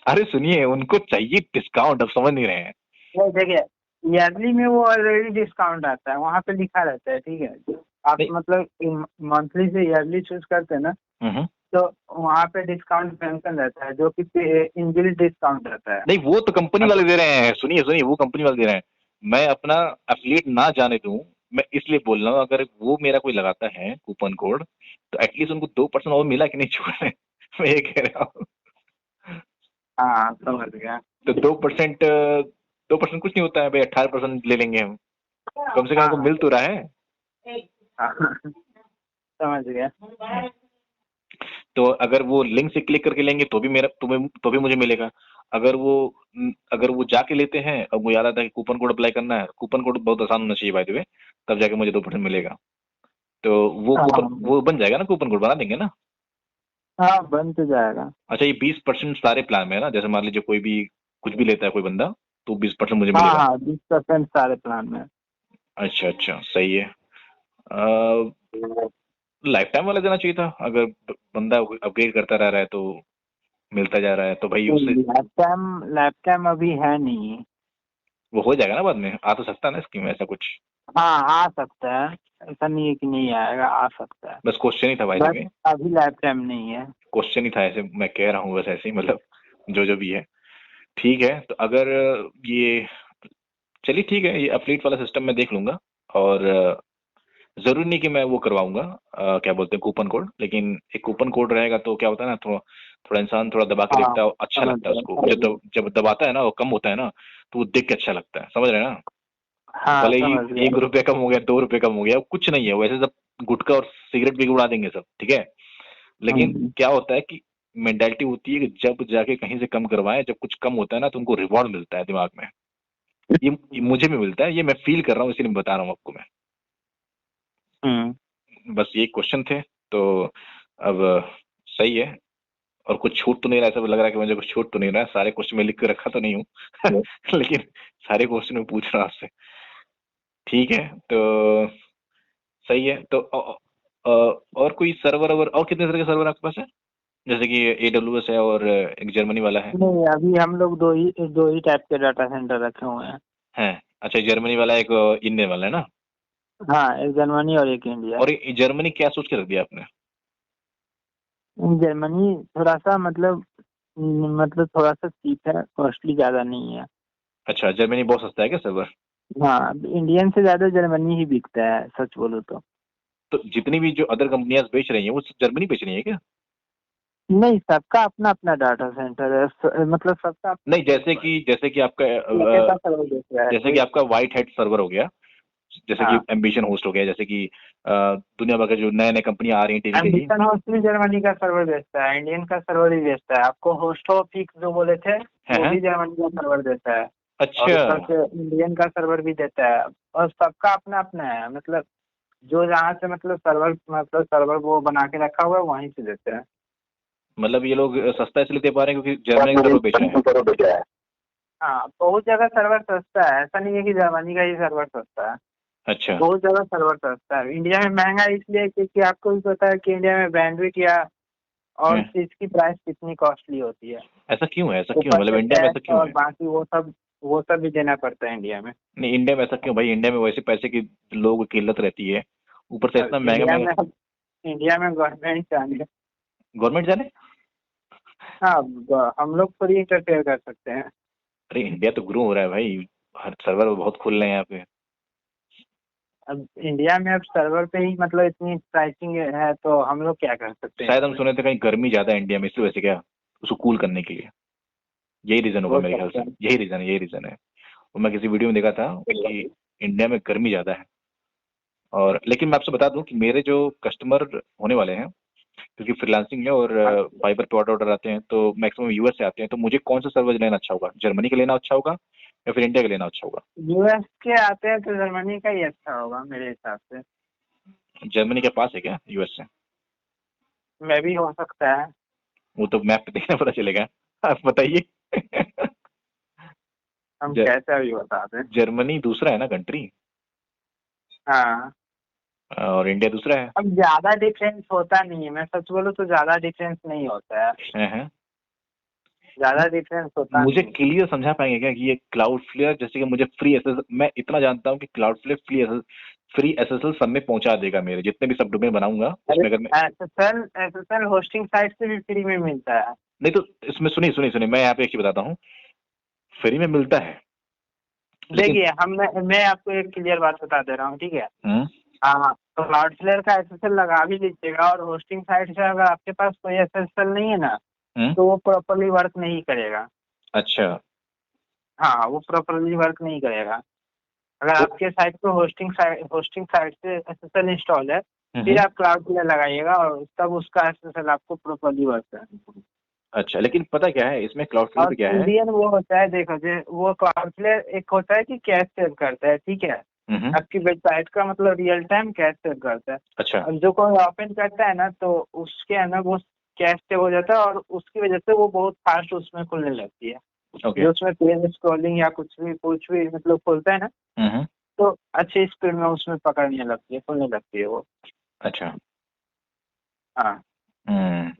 अरे सुनिए, उनको चाहिए डिस्काउंट, अब समझ नहीं रहे हैं। वो देखिए, ईयरली में वो ऑलरेडी डिस्काउंट आता है, वहाँ पे लिखा रहता है, ठीक है। आप नहीं, मतलब मंथली से ईयरली चूज करते हैं ना, हम्म, तो वहाँ पे डिस्काउंट मेंशन रहता है, जो कि इनबिल्ट डिस्काउंट रहता है। नहीं वो तो कंपनी अब वाले दे रहे हैं, सुनिए सुनिए, वो कंपनी वाले दे रहे हैं। मैं अपना एफिलिएट ना जाने दूं, मैं इसलिए बोल रहा हूँ, अगर वो मेरा कोई लगाता है कूपन कोड, तो एटलीस्ट उनको 2% और मिला कि नहीं छुआ है। मैं ये कह रहा हूँ। हाँ, समझ गया। तो 2% कुछ नहीं होता है भाई, 18% ले लेंगे हम, कम से कम हमको हाँ मिल तो रहा है। हाँ समझ गया। तो अगर वो लिंक से क्लिक करके लेंगे तो भी मेरा, तुम्हें तो भी मुझे मिलेगा। अगर वो जाके लेते हैं, अब वो याद आता है कि कूपन कोड अप्लाई करना है, कूपन कोड बहुत आसान होना चाहिए बाय द वे, तब जाके मुझे 2% मिलेगा। तो वो कूपन, हाँ वो बन जाएगा ना, कूपन कोड बना देंगे ना। हाँ, बन तो जाएगा। अच्छा, ये 20% सारे प्लान में है ना, जैसे मान लीजिए कोई भी कुछ भी लेता है कोई बंदा, तो 20% मुझे हाँ मिलेगा। हाँ, 20% सारे प्लान में। अच्छा अच्छा, सही है। लाइफ टाइम वाला देना चाहिए था, अगर बंदा अपग्रेड करता रह रहा है तो। मिलता जा रहा है, तो भाई उससे लैपटॉप अभी है नहीं। वो हो जाएगा ना बाद में, आ तो सकता है ना स्कीम, ऐसा कुछ। हाँ आ सकता है, ऐसा नहीं है कि नहीं आएगा, आ सकता है। बस क्वेश्चन ही था भाई बस में, अभी लैपटॉप नहीं है। क्वेश्चन ही था, ऐसे मैं कह रहा हूँ बस ऐसे ही, मतलब जो जो भी है। ठीक है, तो अगर ये, चलिए ठीक है, ये अपलीट वाला सिस्टम मैं देख लूंगा। और जरूरी नहीं कि मैं वो करवाऊंगा, क्या बोलते हैं, कूपन कोड। लेकिन एक कूपन कोड रहेगा तो क्या होता है ना, थोड़ा थोड़ा इंसान थोड़ा दबा के हाँ देखता है, अच्छा समझ लगता है उसको, गए। जब दबाता है ना वो कम होता है ना, तो वो देख के अच्छा लगता है, समझ रहे हैं ना। हाँ भले ही समझ गया। 1 रुपये कम हो गया, 2 रुपये कम हो गया, कुछ नहीं है, वैसे सब गुटखा और सिगरेट भी उड़ा देंगे सब, ठीक है। लेकिन हम्म, क्या होता है कि मेंटालिटी होती है कि जब जाके कहीं से कम करवाएं, जब कुछ कम होता है ना तो उनको रिवॉर्ड मिलता है दिमाग में। ये मुझे भी मिलता है, ये मैं फील कर रहा हूँ, इसीलिए मैं बता रहा हूँ आपको मैं। हम्म, बस ये क्वेश्चन थे, तो अब सही है। और कुछ छूट तो नहीं रहा, ऐसा लग रहा है कि मुझे कुछ छूट तो नहीं रहा है, सारे क्वेश्चन मैं लिख के रखा तो नहीं हूँ लेकिन सारे क्वेश्चन मैं पूछ रहा हूँ आपसे। ठीक है, तो सही है। तो और कोई सर्वर और कितने तरह के सर्वर आपके पास है? जैसे कि AWS है और एक जर्मनी वाला है। नहीं अभी हम लोग दो ही टाइप के डाटा सेंटर रखे हुए हैं। हैं, अच्छा, जर्मनी वाला एक इंडियन वाला है ना। हाँ एक जर्मनी और एक इंडिया। और ये जर्मनी क्या सोच के रख दिया आपने? जर्मनी थोड़ा सा मतलब थोड़ा सा चीप है, कॉस्टली ज्यादा नहीं है। अच्छा, जर्मनी बहुत सस्ता है क्या सर्वर? हाँ इंडियन से ज्यादा जर्मनी ही बिकता है, सच बोलो तो। तो जितनी भी जो अदर कंपनियां बेच रही हैं वो जर्मनी बेच रही है क्या? नहीं सबका अपना अपना डाटा सेंटर है, मतलब सबका नहीं, जैसे कि आपका अपना सर्वर बेच रहा है जैसे कि कोई। आपका व्हाइट हैट सर्वर हो गया, जैसे कि हाँ एम्बिशन होस्ट हो गया, जैसे कि दुनिया भर के जो नए नए कंपनियां आ रही हैं टेली के लिए। एम्बिशन होस्ट भी जर्मनी का सर्वर बेचता है, इंडियन का सर्वर ही बेचता है। आपको होस्ट ऑफ फिक्स जो बोले थे है, वो है? भी जर्मनी का सर्वर देता है। और अच्छा, ऊपर से इंडियन का सर्वर भी देता है। और सबका अपना अपना है, मतलब जो जहाँ से मतलब सर्वर वो बना के रखा हुआ है वहीं से देते हैं। मतलब ये लोग सस्ता इसलिए दे पा रहे हैं क्योंकि जर्मनी का सर्वर बेच रहे हैं। हाँ बहुत जगह सर्वर सस्ता है, ऐसा नहीं है कि जर्मनी का ही सर्वर सस्ता है। अच्छा। बहुत जगह सर्वर सस्ता है। इंडिया में महंगा इसलिए है क्योंकि आपको भी पता है कि इंडिया में बैंडविड्थ या और हैं? चीज की प्राइस कितनी कॉस्टली होती है। ऐसा क्यों है, ऐसा क्यों है, ऊपर मतलब से इंडिया में ऐसा टैक्स क्यों और है? बाकी वो सब भी देना पड़ता है इंडिया में। नहीं, इंडिया में ऐसा क्यों भाई? इंडिया में वैसे पैसे की लोगों की किल्लत रहती है, ऊपर से अब इतना महंगा महंगा। इंडिया में गवर्नमेंट जाने। गवर्नमेंट जाने। हाँ हम लोग फ्री इंटरफेयर कर सकते हैं। अरे इंडिया तो ग्रो हो रहा है भाई, हर सर्वर बहुत खुल रहे हैं यहाँ पे। अब इंडिया में अब सर्वर पे ही मतलब इतनी प्राइसिंग है तो हम लोग क्या कर सकते हैं शायद हम इसमें। सुने थे कहीं गर्मी ज्यादा है इंडिया में, इसलिए वैसे क्या, उसको कूल करने के लिए, यही रीजन होगा हो मेरे ख्याल सकता से, यही रीजन है। और मैं किसी वीडियो में देखा था कि है। इंडिया में गर्मी ज्यादा है। और लेकिन मैं आपसे बता दूं कि मेरे जो कस्टमर होने वाले हैं, क्योंकि फ्रीलांसिंग है और फाइबर पे ऑर्डर आते हैं तो मैक्सिमम यूएस से आते हैं, तो मुझे कौन सा सर्वर लेना अच्छा होगा, जर्मनी का लेना अच्छा होगा या फिर इंडिया का लेना अच्छा होगा? यूएस के आते हैं तो जर्मनी का ही अच्छा होगा मेरे हिसाब से। जर्मनी के पास है क्या यूएस से? मैं भी हो सकता है। वो तो मैप पे देखना पता चलेगा। आप बताइए हम ज- कैसे अभी बता दें। जर्मनी दूसरा है ना कंट्री, हाँ और इंडिया दूसरा है। अब ज्यादा डिफरेंस होता नहीं है, मैं सच बोलूँ तो ज्यादा डिफरेंस नहीं होता है। हैं? ज्यादा डिफरेंस होता मुझे नहीं है। क्लियर समझा पाएंगे क्या कि ये क्लाउड फ्लेयर, जैसे कि मुझे फ्री एसएसएल, मैं इतना जानता हूँ कि क्लाउड फ्लेयर फ्री एसएसएल सब में पहुंचा देगा, मेरे जितने भी सब डोमेन बनाऊंगा अरे उसमें, अगर मैं। एसएसएल होस्टिंग साइट से भी फ्री में मिलता है। नहीं तो इसमें सुनिए, मैं यहाँ पे एक चीज बताता हूँ, फ्री में मिलता है लेकिन। देखिए मैं आपको एक क्लियर बात बता दे रहा हूँ, ठीक है। हम्म। हाँ तो क्लाउडफ्लेयर का एसएसएल लगा भी लीजिएगा और होस्टिंग साइट से अगर आपके पास कोई एसएसएल नहीं है ना हम्म। तो वो प्रॉपरली वर्क नहीं करेगा। अच्छा। हाँ वो प्रॉपरली वर्क नहीं करेगा। अगर तो आपके साइट पे होस्टिंग साइट से एसएसएल इंस्टॉल है फिर हम्म। आप क्लाउडफ्लेयर लगाइएगा और तब उसका एसएसएल आपको प्रॉपरली वर्क करेगा। अच्छा, लेकिन पता क्या है इसमें क्लाउड फ्लेयर और पे क्या है? इंडियन वो होता है, देखो जो वो क्लाउडफ्लेयर एक होता है कि कैश सेव करता है, ठीक है। हम्म। आपकी वेबसाइट का मतलब रियल टाइम कैश सेव करता है। अच्छा। और जो कोई ओपन करता है ना तो उसके अंदर वो कैश सेव हो जाता है और उसकी वजह से वो बहुत फास्ट उसमें खुलने लगती है। ओके। जो उसमें पेज स्क्रॉलिंग या कुछ भी मतलब खुलता है ना हम्म। तो अच्छी स्पीड में उसमें पकड़ने लगती है, खुलने लगती है वो। अच्छा। हाँ हम्म।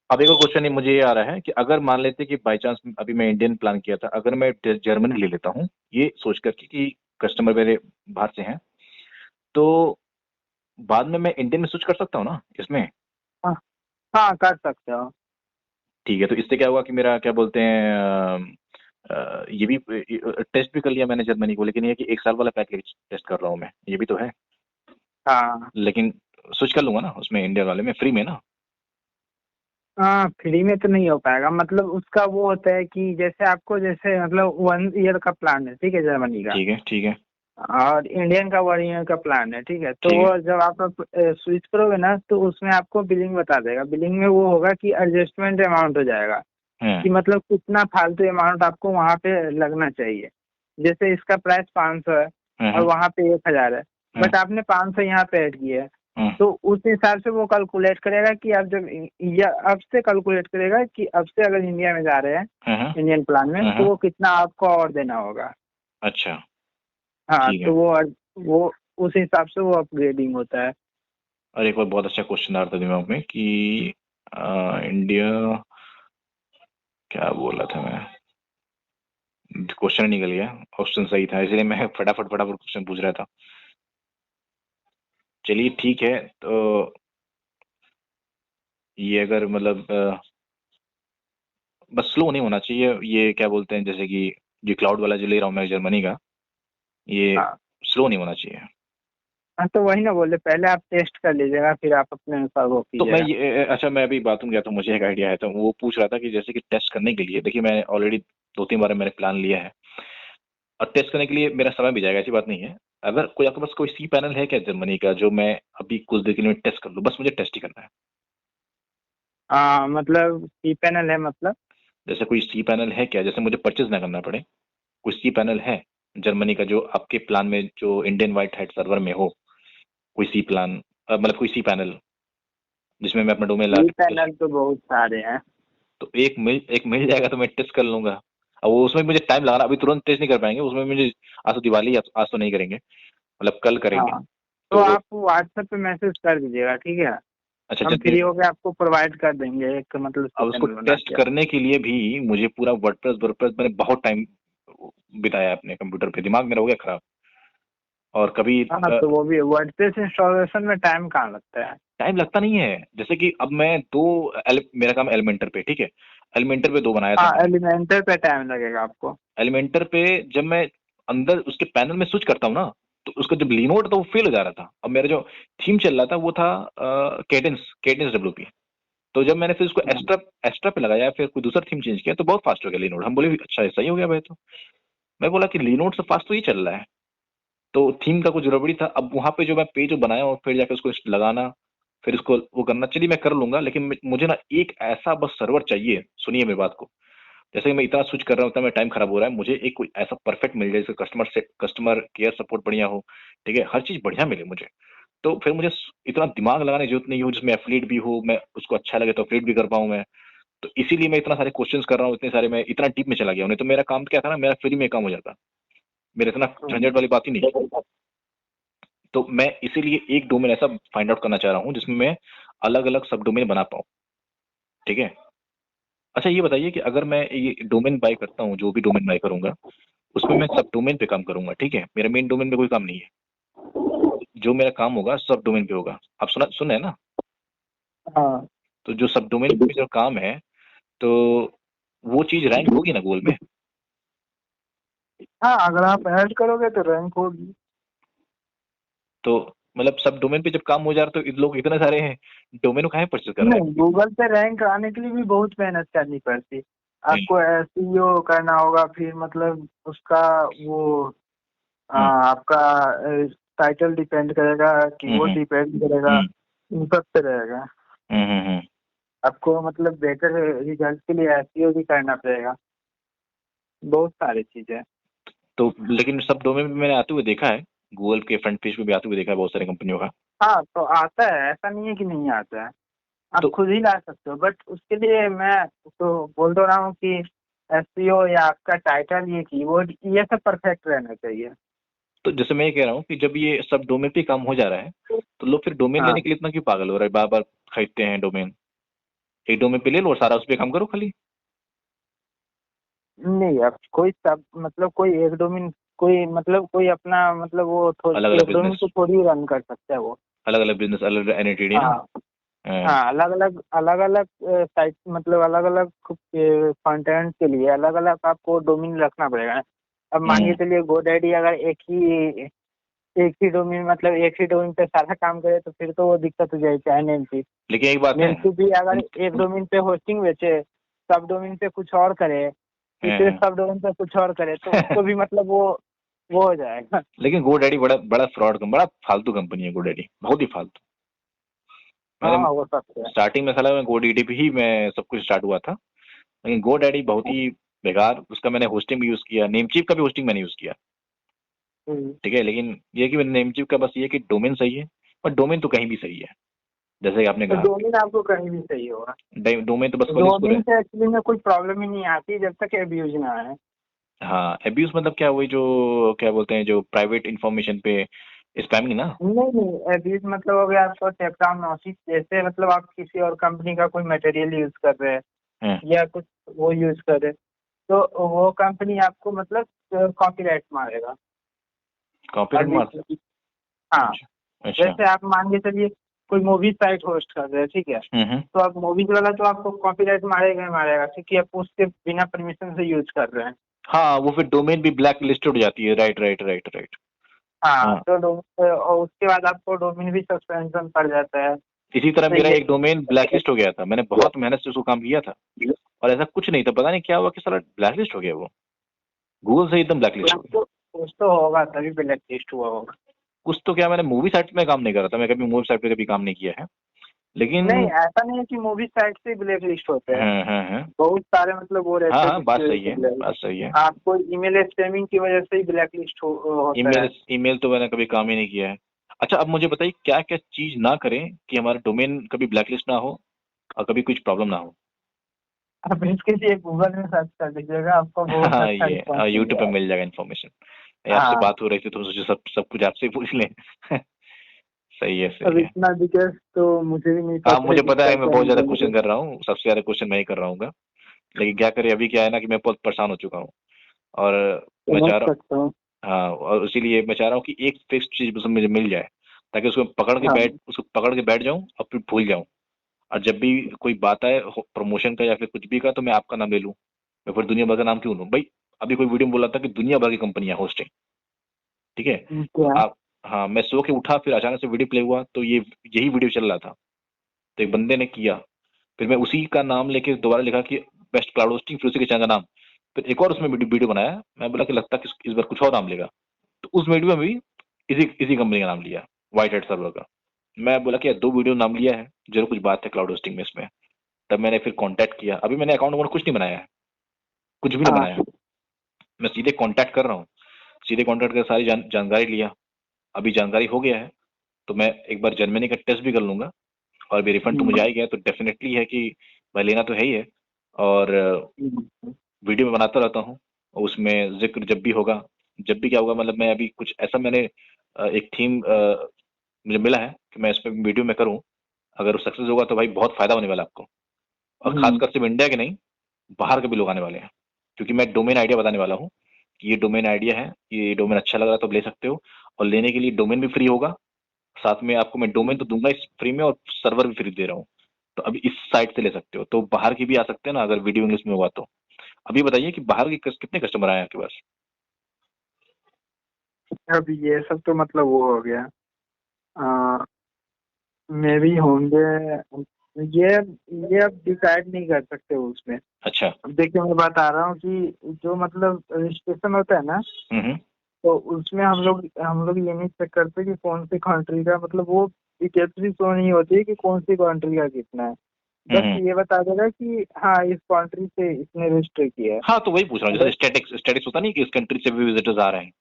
अब एक और क्वेश्चन ही मुझे ये आ रहा है कि अगर मान लेते कि बाई चांस अभी मैं इंडियन प्लान किया था, अगर मैं जर्मनी ले लेता हूँ ये सोच करके कि कस्टमर मेरे बाहर से हैं, तो बाद में मैं इंडियन में स्विच कर सकता हूँ ना इसमें? हाँ हाँ, कर सकते हो। ठीक है, तो इससे क्या हुआ कि मेरा क्या बोलते हैं ये भी टेस्ट भी कर लिया मैंने जर्मनी को, लेकिन ये कि 1 साल वाला पैकेज टेस्ट कर रहा हूँ मैं, ये भी तो है। हाँ लेकिन स्विच कर लूंगा ना उसमें इंडिया वाले में फ्री में ना? हाँ, फ्री में तो नहीं हो पाएगा। मतलब उसका वो होता है कि जैसे आपको, जैसे मतलब 1 ईयर का प्लान है, ठीक है, जर्मनी का, ठीक है, ठीक है, और इंडियन का 1 ईयर का प्लान है, ठीक है। तो ठीक है। वो जब आप स्विच करोगे ना, तो उसमें आपको बिलिंग बता देगा। बिलिंग में वो होगा कि एडजस्टमेंट अमाउंट हो जाएगा, हाँ, कि मतलब कितना फालतू अमाउंट आपको वहाँ पे लगना चाहिए। जैसे इसका प्राइस 500 है हाँ, और हाँ, वहाँ पे 1000 है, हाँ, बट आपने 500 यहाँ पे ऐड किए है, हाँ, तो उस हिसाब से वो कैलकुलेट करेगा कि आप जब या अब से कैलकुलेट करेगा कि अब से अगर इंडिया में जा रहे हैं हाँ, हाँ, इंडियन प्लान में, हाँ, तो हाँ, वो कितना आपको और देना होगा। अच्छा, हाँ, ठीक है। तो वो उस हिसाब से वो अपग्रेडिंग होता है। और एक बार बहुत अच्छा क्वेश्चन आ रहा था दिमाग में कि इंडिया, क्या बोला था मैं, क्वेश्चन निकल गया। ऑप्शन सही था इसलिए मैं फटाफट फटाफट क्वेश्चन पूछ रहा था। चलिए ठीक है, तो ये अगर मतलब बस स्लो नहीं होना चाहिए, ये क्या बोलते हैं, जैसे कि जो क्लाउड वाला जो ले रहा हूँ मैं जर्मनी का, ये हाँ स्लो नहीं होना चाहिए। हाँ, तो वही ना बोले, पहले आप टेस्ट कर लीजिएगा, फिर आप अपने अनुसार वो तो मैं कीजिएगा। ये अच्छा, मैं अभी बाथरूम गया तो मुझे एक आइडिया है, तो वो पूछ रहा था कि जैसे कि टेस्ट करने के लिए, देखिए मैं ऑलरेडी 2-3 बार मैंने प्लान लिया है, और टेस्ट करने के लिए मेरा समय भी जाएगा, ऐसी बात नहीं है। अगर कोई आपके पास कोई सी पैनल है क्या जर्मनी का, जो मैं अभी कुछ देर के लिए टेस्ट कर लूँ, बस मुझे टेस्ट ही करना है। हाँ, मतलब सी पैनल है मतलब। जैसे कोई सी पैनल है क्या, जैसे मुझे परचेज ना करना पड़े, कोई सी पैनल है जर्मनी का जो आपके प्लान में, जो इंडियन वाइट हैट सर्वर में हो, कोई सी प्लान, मतलब कोई सी पैनल जिसमें मैं अपना डोमेन ला सी के टेस्ट। पैनल तो बहुत सारे हैं। तो एक मिल जाएगा तो मैं टेस्ट कर लूंगा। अब वो उसमें मुझे टाइम लगाना, अभी तुरंत टेस्ट नहीं कर पाएंगे उसमें मुझे। आज तो दिवाली है, आज तो नहीं करेंगे, मतलब कल करेंगे। हाँ, तो तो आप व्हाट्सएप पे मैसेज कर दीजिएगा, ठीक है। अच्छा, हम जब फ्री होके आपको प्रोवाइड कर देंगे एक, मतलब सी अब उसको पैनल बना टेस्ट के। करने के लिए भी मुझे पूरा वर्डप्रेस वर्डप्रेस मैंने बहुत टाइम बिताया अपने कंप्यूटर पे, दिमाग मेरा हो गया खराब। और कभी हाँ, तो वो भी वर्डप्रेस इंस्टॉलेशन में टाइम कहाँ लगता है। टाइम लगता नहीं है। जैसे कि अब मैं मेरा काम एलिमेंटर पे, ठीक है, एलिमेंटर पे 2 बनाया था हाँ, मैंने। एलिमेंटर पे टाइम लगेगा आपको। एलिमेंटर पे जब मैं अंदर उसके पैनल में स्विच करता हूँ ना, तो उसका जब लीनोड था वो फेल हो जा रहा था। अब मेरा जो थीम चल रहा था वो था केडेंस केडेंस WP। तो जब मैंने फिर उसको एक्स्ट्रा एक्स्ट्रा पे लगाया, फिर कोई दूसरा थीम चेंज किया, तो बहुत फास्ट हो गया लीनोड। हम बोले अच्छा ऐसा ही हो गया भाई। तो मैं बोला कि लीनोड से फास्ट तो ही चल रहा है, तो थीम का कुछ गड़बड़ी था। अब वहां पे जो मैं पेज बनाया और फिर जाकर उसको लगाना, फिर उसको वो करना, चलिए मैं कर लूंगा, लेकिन मुझे ना एक ऐसा बस सर्वर चाहिए, सुनिए मेरी बात को। जैसे कि मैं इतना स्विच कर रहा हूँ, इतना मैं टाइम खराब हो रहा है, मुझे एक कोई ऐसा परफेक्ट मिल जाए जिसका कस्टमर केयर सपोर्ट बढ़िया हो, ठीक है, हर चीज बढ़िया मिले मुझे। तो फिर मुझे इतना दिमाग लगाने की जरूरत नहीं हो, जिसमें एफिलिएट भी हो, मैं उसको अच्छा लगे तो एफिलिएट भी कर पाऊँ मैं। तो इसीलिए मैं इतना सारे क्वेश्चंस कर रहा हूँ, इतने सारे, मैं इतना डीप में चला गया हूँ। नहीं तो मेरा काम क्या था ना, मेरा फ्री में काम हो जाता, मेरा इतना झंझट वाली बात ही नहीं है। तो मैं इसीलिए एक डोमेन ऐसा फाइंड आउट करना चाह रहा हूँ जिसमें मैं अलग अलग सब डोमेन बना पाऊँ, ठीक है। अच्छा ये बताइए कि अगर मैं ये डोमेन बाय करता हूँ, जो भी डोमेन बाय करूंगा, उसमें मैं सब डोमेन पे काम करूंगा, ठीक है, मेरा मेन डोमेन पे कोई काम नहीं है। जो मेरा काम होगा सब डोमेन पे होगा। आप सुन रहे हैं ना? हाँ तो जो सब डोमेन पे जो काम है, तो वो चीज रैंक होगी ना गूगल में? हाँ, अगर आप ऐड करोगे तो रैंक होगी। तो मतलब सब डोमेन पे जब काम हो जा रहा है, तो लोग इतने सारे हैं, डोमेन को काहे परचेज कर रहे नहीं, गूगल पे रैंक आने के लिए भी बहुत मेहनत करनी पड़ती। हैं? आपको एसईओ करना होगा, फिर मतलब उसका वो हम्म, आपका टाइटल डिपेंड करेगा, हम्म, कीवर्ड डिपेंड करेगा, हम्म, इन सब पे रहेगा। हम्म, आपको मतलब बेटर रिजल्ट के लिए एसईओ भी करना पड़ेगा, बहुत सारी चीजें। तो लेकिन सब डोमेन में मैंने आते हुए देखा है, गूगल के फ्रंट पेज पे भी आते हुए देखा है बहुत सारी कंपनियों का। हाँ, तो आता है, ऐसा नहीं है कि नहीं आता है। आप तो खुद ही ला सकते हो, बट उसके लिए मैं तो बोल तो रहा हूँ कि एसईओ या आपका टाइटल, ये कीवर्ड, ये सब परफेक्ट रहना चाहिए। तो जैसे मैं ये कह रहा हूँ कि जब ये सब डोमेन पे काम हो जा रहा है, तो लोग फिर डोमेन हाँ लेने के लिए इतना क्यों पागल हो रहा है, बार बार खरीदते हैं डोमेन? एक डोमेन पे ले लो और सारा उस पे काम करो खाली। नहीं, अब कोई सब मतलब कोई एक डोमेन, कोई अपना मतलब वो अलग अलग एक डोमेन बिजनेस, को थोड़ी रन कर सकता है वो। अलग अलग बिजनेस, अलग अलग एंटिटी ना। हाँ हाँ। हाँ, अलग अलग साइट मतलब अलग अलग कंटेंट के लिए अलग अलग आपको डोमेन रखना पड़ेगा। अब मान के चलिए GoDaddy अगर एक ही डोमेन मतलब एक ही डोमेन पे सारा काम करे तो फिर तो वो दिक्कत हो जाएगी। चाहे नेमस्पेस, लेकिन एक बात है, नेमस्पेस भी अगर एक डोमेन पे होस्टिंग बेचे, सब डोमेन पे कुछ और करे, फिर सब डोमेन पे कुछ और करे तो उसको भी मतलब वो हो जाएगा। लेकिन GoDaddy बड़ा बड़ा फ्रॉड, बड़ा फालतू कंपनी है GoDaddy, बहुत ही फालतू। हाँ, मैंने वो सब है। स्टार्टिंग में साला मैं GoDaddy पे ही मैं सब कुछ स्टार्ट हुआ था, लेकिन GoDaddy बहुत ही बेकार। उसका मैंने होस्टिंग भी यूज किया, नेमचीप का भी होस्टिंग मैंने यूज किया, ठीक है। लेकिन ये कि मैंने नेमचीप का बस ये कि डोमेन सही है, और डोमेन तो कहीं भी सही है, जैसे कि आपने तो कहा डोमेन आपको कहीं भी सही होगा। डोमेन तो बस खाली उसको डोमेन से एक्चुअली में कोई प्रॉब्लम ही नहीं आती जब तक एब्यूज ना आए। हाँ, एब्यूज मतलब क्या, वही जो क्या बोलते हैं, जो प्राइवेट इंफॉर्मेशन पे स्पैमिंग ना। नहीं, एब्यूज मतलब हो गया आपको टेक्नोलॉजी, जैसे मतलब आप किसी और कंपनी का कोई मटेरियल यूज कर रहे हैं हाँ, या कुछ वो यूज कर रहे हैं, तो वो कंपनी आपको मतलब कॉपीराइट मारेगा। कॉपीराइट अभी मार। हाँ, अच्छा। जैसे आप मान के चलिए कोई मूवी साइट होस्ट कर रहे हैं, ठीक है, हम्म। तो आप मूवीज वाला तो आपको कॉपीराइट मारेगा ही मारेगा, क्योंकि आप उसके बिना परमिशन से यूज कर रहे हैं। हाँ, वो फिर डोमेन भी ब्लैक लिस्टेड हो जाती है, राइट राइट राइट राइट। हाँ, हाँ, तो और उसके बाद आपको डोमेन भी सस्पेंशन पड़ जाता है। इसी तरह तो मेरा ये एक डोमेन ब्लैकलिस्ट हो गया था, मैंने बहुत मेहनत से उसको काम किया था, और ऐसा कुछ नहीं था, पता नहीं क्या हुआ कि सारा ब्लैकलिस्ट हो गया, वो गूगल से एकदम ब्लैकलिस्ट हो गया। कुछ तो होगा तभी ब्लैक लिस्ट हुआ होगा। कुछ तो क्या, मैंने मूवी साइट में काम नहीं करा था, मैं कभी मूवी साइट पे कभी काम नहीं किया है, लेकिन नहीं, ऐसा नहीं है कि मूवी साइट से ब्लैक लिस्ट होते हैं। हाँ। बहुत सारे मतलब वो हाँ रहते हैं हाँ, बात सही जिसके है, बात सही है। आपको ईमेल स्पैमिंग की वजह से ही ब्लैक लिस्ट होता है। ईमेल ईमेल तो मैंने कभी काम ही नहीं किया है। अच्छा, अब मुझे बताइए क्या क्या चीज ना करें कि हमारा डोमेन कभी ब्लैकलिस्ट ना हो और कभी कुछ प्रॉब्लम ना हो। आप इसके लिए गूगल में सर्च कर लीजिएगा, आपको बहुत हाँ, अच्छा ये रिस्पॉन्स मिल यूट्यूब पे जाएगा। मिल जाएगा इन्फॉर्मेशन। आपसे हाँ, बात हो रही थी तो सोचे सब सब कुछ आपसे ही पूछ लें। सही है, अब सही है। इतना डिटेल्स तो मुझे भी नहीं हाँ, पता है मुझे कि पता क्या है, मैं क्या बहुत ज्यादा क्वेश्चन इन्फॉर्मेशन। कर रहा हूँ, सबसे ज्यादा क्वेश्चन मैं ही कर रहा हूँ, लेकिन क्या करें, अभी क्या है ना कि मैं बहुत परेशान हो चुका हूँ, और मैं समझ चाह रहा सकता हूँ। हूँ, हाँ, और इसीलिए मैं चाह रहा हूँ कि एक फिक्स चीज बस मुझे मिल जाए, ताकि हाँ, उसको पकड़ के बैठ जाऊं और फिर भूल जाऊं, और जब भी कोई बात आए प्रमोशन का या फिर कुछ भी का, तो मैं आपका नाम ले लूं, मैं फिर दुनिया भर का नाम क्यों लूं भाई। अभी कोई वीडियो में बोला था कि दुनिया भर की कंपनियां होस्टिंग, ठीक है, तो क्या? आप, हाँ, मैं सो के उठा, फिर अचानक से वीडियो प्ले हुआ तो ये यही वीडियो चल रहा था, तो एक बंदे ने किया, फिर मैं उसी का नाम लेके दोबारा लिखा कि बेस्ट क्लाउड होस्टिंग, फिर उसी के चैनल का नाम, फिर एक और उसमें वीडियो बनाया, मैं बोला कि लगता है कि इस बार कुछ और नाम लेगा, तो उस वीडियो में भी इसी इसी कंपनी का नाम लिया, व्हाइट हेड सर्वर का। मैं बोला कि यार, दो वीडियो नाम लिया है, जरूर कुछ बात है क्लाउड होस्टिंग में इसमें। तब मैंने फिर कांटेक्ट किया, अभी मैंने अकाउंट वकाउंट कुछ नहीं बनाया है, कुछ भी नहीं हाँ, बनाया है, मैं सीधे कांटेक्ट कर रहा हूँ, सीधे कांटेक्ट कर सारी जानकारी लिया, अभी जानकारी हो गया है, तो मैं एक बार जर्मनी का टेस्ट भी कर लूंगा, और अभी रिफंड तो मुझे आ ही गया, तो डेफिनेटली है कि भाई लेना तो है ही है, और वीडियो में बनाता रहता हूँ, और उसमें जिक्र जब भी होगा, जब भी क्या होगा, मतलब मैं अभी कुछ ऐसा मैंने एक थीम मुझे मिला है कि मैं इस पे वीडियो में करूँ, अगर वो सक्सेस होगा तो भाई बहुत फायदा होने वाला है आपको, और खासकर सिर्फ इंडिया के नहीं, बाहर के भी लोग आने वाले हैं, क्योंकि मैं डोमेन आइडिया बताने वाला हूँ कि ये डोमेन आइडिया है, ये डोमेन अच्छा लग रहा है तो आप ले सकते हो, और लेने के लिए डोमेन भी फ्री होगा, साथ में आपको मैं डोमेन तो दूंगा इस फ्री में, और सर्वर भी फ्री दे रहा हूँ, तो अभी इस साइट से ले सकते हो, तो बाहर की भी आ सकते हैं ना, अगर वीडियो इंग्लिश में हुआ तो। अभी बताइए कि बाहर के कितने कस्टमर आए हैं आपके पास। अब ये सब तो मतलब वो हो गया, मे भी होंगे। ये ये अब डिसाइड नहीं कर सकते उसमें। अच्छा। अब देखिए, मैं बता रहा हूँ कि जो मतलब रजिस्ट्रेशन होता है ना, हम्म। तो उसमें हम लोग ये नहीं चेक करते कि कौन सी कंट्री का मतलब वो डिटेल्स भी शो नहीं होती है कि कौन सी कंट्री का कितना है। बस हम्म। ये बता देगा कि हाँ, इस कंट्री से इसने रजिस्टर किया है। हाँ, तो वही पूछ रहा हूँ, जैसे अगर स्टेटिक्स होता नहीं कि इस कंट्री से भी विजिटर्स आ रहे हैं,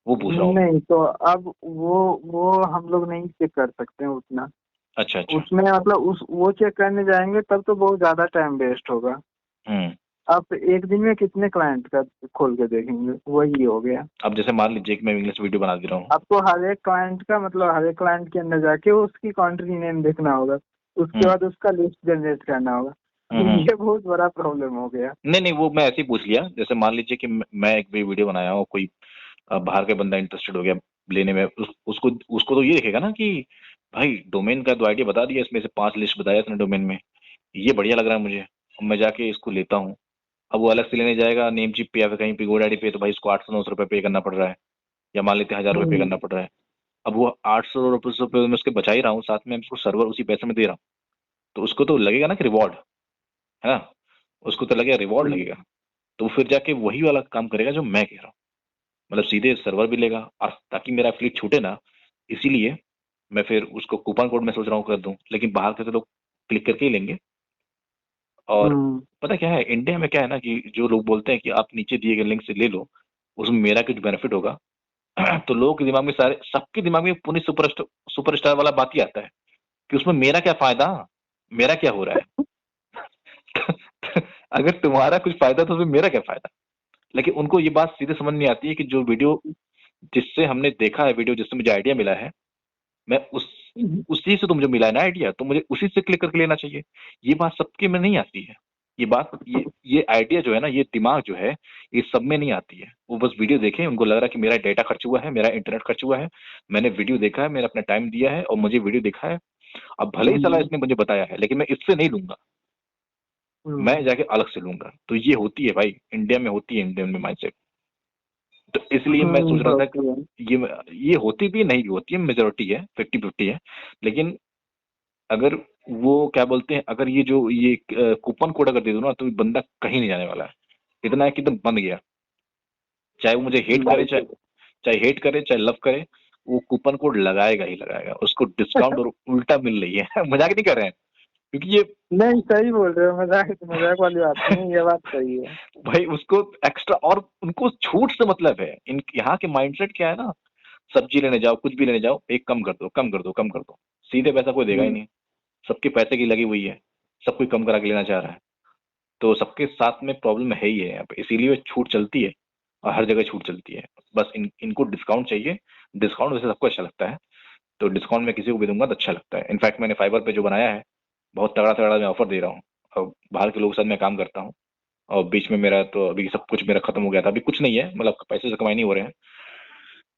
वो पूछ रहा हूँ मैं। नहीं, तो अब वो हम लोग नहीं चेक कर सकते हैं उतना। अच्छा अच्छा। उसमें मतलब वो चेक करने जाएंगे तब तो बहुत ज्यादा टाइम वेस्ट होगा। हम्म। आप एक दिन में कितने क्लाइंट का खोल के देखेंगे, वही हो गया। अब जैसे मान लीजिए कि मैं इंग्लिश वीडियो बना दे रहा हूँ। आपको हर एक क्लाइंट का मतलब हर एक क्लाइंट के अंदर जाके उसकी कंट्री नेम देखना होगा, उसके बाद उसका लिस्ट जनरेट करना होगा। ये बहुत बड़ा प्रॉब्लम हो गया। नहीं वो मैं ऐसे ही पूछ लिया, जैसे मान लीजिए कि मैं एक वीडियो बनाया हूँ, कोई बाहर का बंदा इंटरेस्टेड हो गया लेने में, उसको तो ये दिखेगा ना कि भाई डोमेन का तो आइडिया बता दिया, इसमें से 5 लिस्ट बताया इसने डोमेन में, ये बढ़िया लग रहा है मुझे, मैं जाके इसको लेता हूँ। अब वो अलग से लेने जाएगा नेम चिप पे या फिर कहीं पे GoDaddy पे, तो भाई इसको 800-900 रुपये पे करना पड़ रहा है, या मान लेते 1000 रुपये पे करना पड़ रहा है। अब वो 800 रुपये में उसके बचा ही रहा हूँ, साथ में उसको सर्वर उसी पैसे में दे रहा हूँ, तो उसको तो लगेगा ना कि रिवॉर्ड है ना, उसको तो लगेगा रिवॉर्ड लगेगा, तो फिर जाके वही वाला काम करेगा जो मैं कह रहा हूँ, मतलब सीधे सर्वर भी लेगा, और ताकि मेरा एफिलिएट छूटे ना, इसीलिए मैं फिर उसको कूपन कोड में सोच रहा हूँ कर दूं, लेकिन बाहर के तो लोग क्लिक करके ही लेंगे। और पता क्या है, इंडिया में क्या है ना कि जो लोग बोलते हैं कि आप नीचे दिए गए लिंक से ले लो, उसमें मेरा कुछ बेनिफिट होगा, तो लोगों के दिमाग में, सारे सबके दिमाग में पुनीत सुपरस्टार वाला बात ही आता है कि उसमें मेरा क्या फायदा, मेरा क्या हो रहा है। अगर तुम्हारा कुछ फायदा तो उसमें मेरा क्या फायदा। लेकिन उनको ये बात सीधे समझ नहीं आती है कि जो वीडियो जिससे हमने देखा है, वीडियो जिससे मुझे आइडिया मिला है, मैं उसी से तो मुझे मिला है ना आइडिया, तो मुझे उसी से क्लिक करके लेना चाहिए। ये बात सबके में नहीं आती है, ये बात ये आइडिया जो है ना, ये दिमाग जो है, ये सब में नहीं आती है। वो बस वीडियो देखे, उनको लग रहा है कि मेरा डेटा खर्च हुआ है, मेरा इंटरनेट खर्च हुआ है, मैंने वीडियो देखा है, मैंने अपना टाइम दिया है और मुझे वीडियो देखा है, अब भले ही साला इसने मुझे बताया है, लेकिन मैं इससे नहीं लूंगा, मैं जाके अलग से लूंगा। तो ये होती है भाई, इंडिया में होती है, इंडियन में माइंडसेट। तो इसलिए मैं सोच रहा था कि ये होती भी नहीं भी होती है, मेजोरिटी है, 50-50 है, लेकिन अगर वो क्या बोलते हैं, अगर ये कूपन कोड अगर दे दो ना, तो बंदा कहीं नहीं जाने वाला है, इतना है कि एकदम बंद गया, चाहे वो मुझे हेट करे, चाहे लव करे, वो कूपन कोड लगाएगा ही लगाएगा, उसको डिस्काउंट और उल्टा मिल रही है। मजाक नहीं कर रहे हैं, क्योंकि ये नहीं सही बोल रहे हो, मजाक वाली बात नहीं, ये बात सही है भाई। उसको एक्स्ट्रा, और उनको छूट से मतलब है, इन यहाँ के माइंडसेट क्या है ना, सब्जी लेने जाओ, कुछ भी लेने जाओ, एक कम कर दो, कम कर दो, कम कर दो, सीधे पैसा कोई देगा ही नहीं, सबके पैसे की लगी हुई है, सब कोई कम करा के लेना चाह रहा है, तो सबके साथ में प्रॉब्लम है ही है यहाँ पे, इसीलिए छूट चलती है और हर जगह छूट चलती है। बस इनको डिस्काउंट चाहिए, डिस्काउंट वैसे सबको अच्छा लगता है, तो डिस्काउंट मैं किसी को भी दूंगा तो अच्छा लगता है। इनफैक्ट मैंने फाइबर पे जो बनाया है, बहुत तगड़ा तगड़ा मैं ऑफर दे रहा हूँ, और बाहर के लोगों के साथ मैं काम करता हूँ, और बीच में मेरा तो अभी सब कुछ मेरा खत्म हो गया था, अभी कुछ नहीं है, मतलब पैसे से कमाई नहीं हो रहे हैं,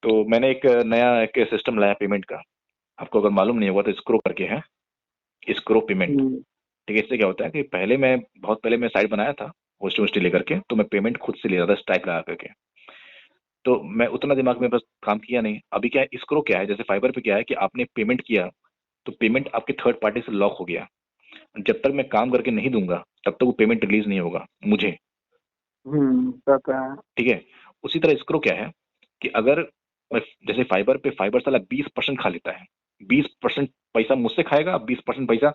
तो मैंने एक नया एक सिस्टम लाया पेमेंट का, आपको अगर मालूम नहीं होगा तो स्क्रो करके है, स्क्रो पेमेंट। ठीक है, इससे क्या होता है कि बहुत पहले मैं साइट बनाया था होस्टिंग लेकर के, तो मैं पेमेंट खुद से ले रहा था स्ट्राइप लगा करके, तो मैं उतना दिमाग में बस काम किया नहीं। अभी क्या है, स्क्रो क्या है, जैसे फाइबर पे क्या है कि आपने पेमेंट किया, तो पेमेंट आपके थर्ड पार्टी से लॉक हो गया, जब तक मैं काम करके नहीं दूंगा तब तक वो पेमेंट रिलीज नहीं होगा मुझे। पता है। ठीक है, उसी तरह स्क्रो क्या है कि अगर जैसे फाइबर पे, फाइबर साला 20% खा लेता है, 20% पैसा मुझसे खाएगा, 20% पैसा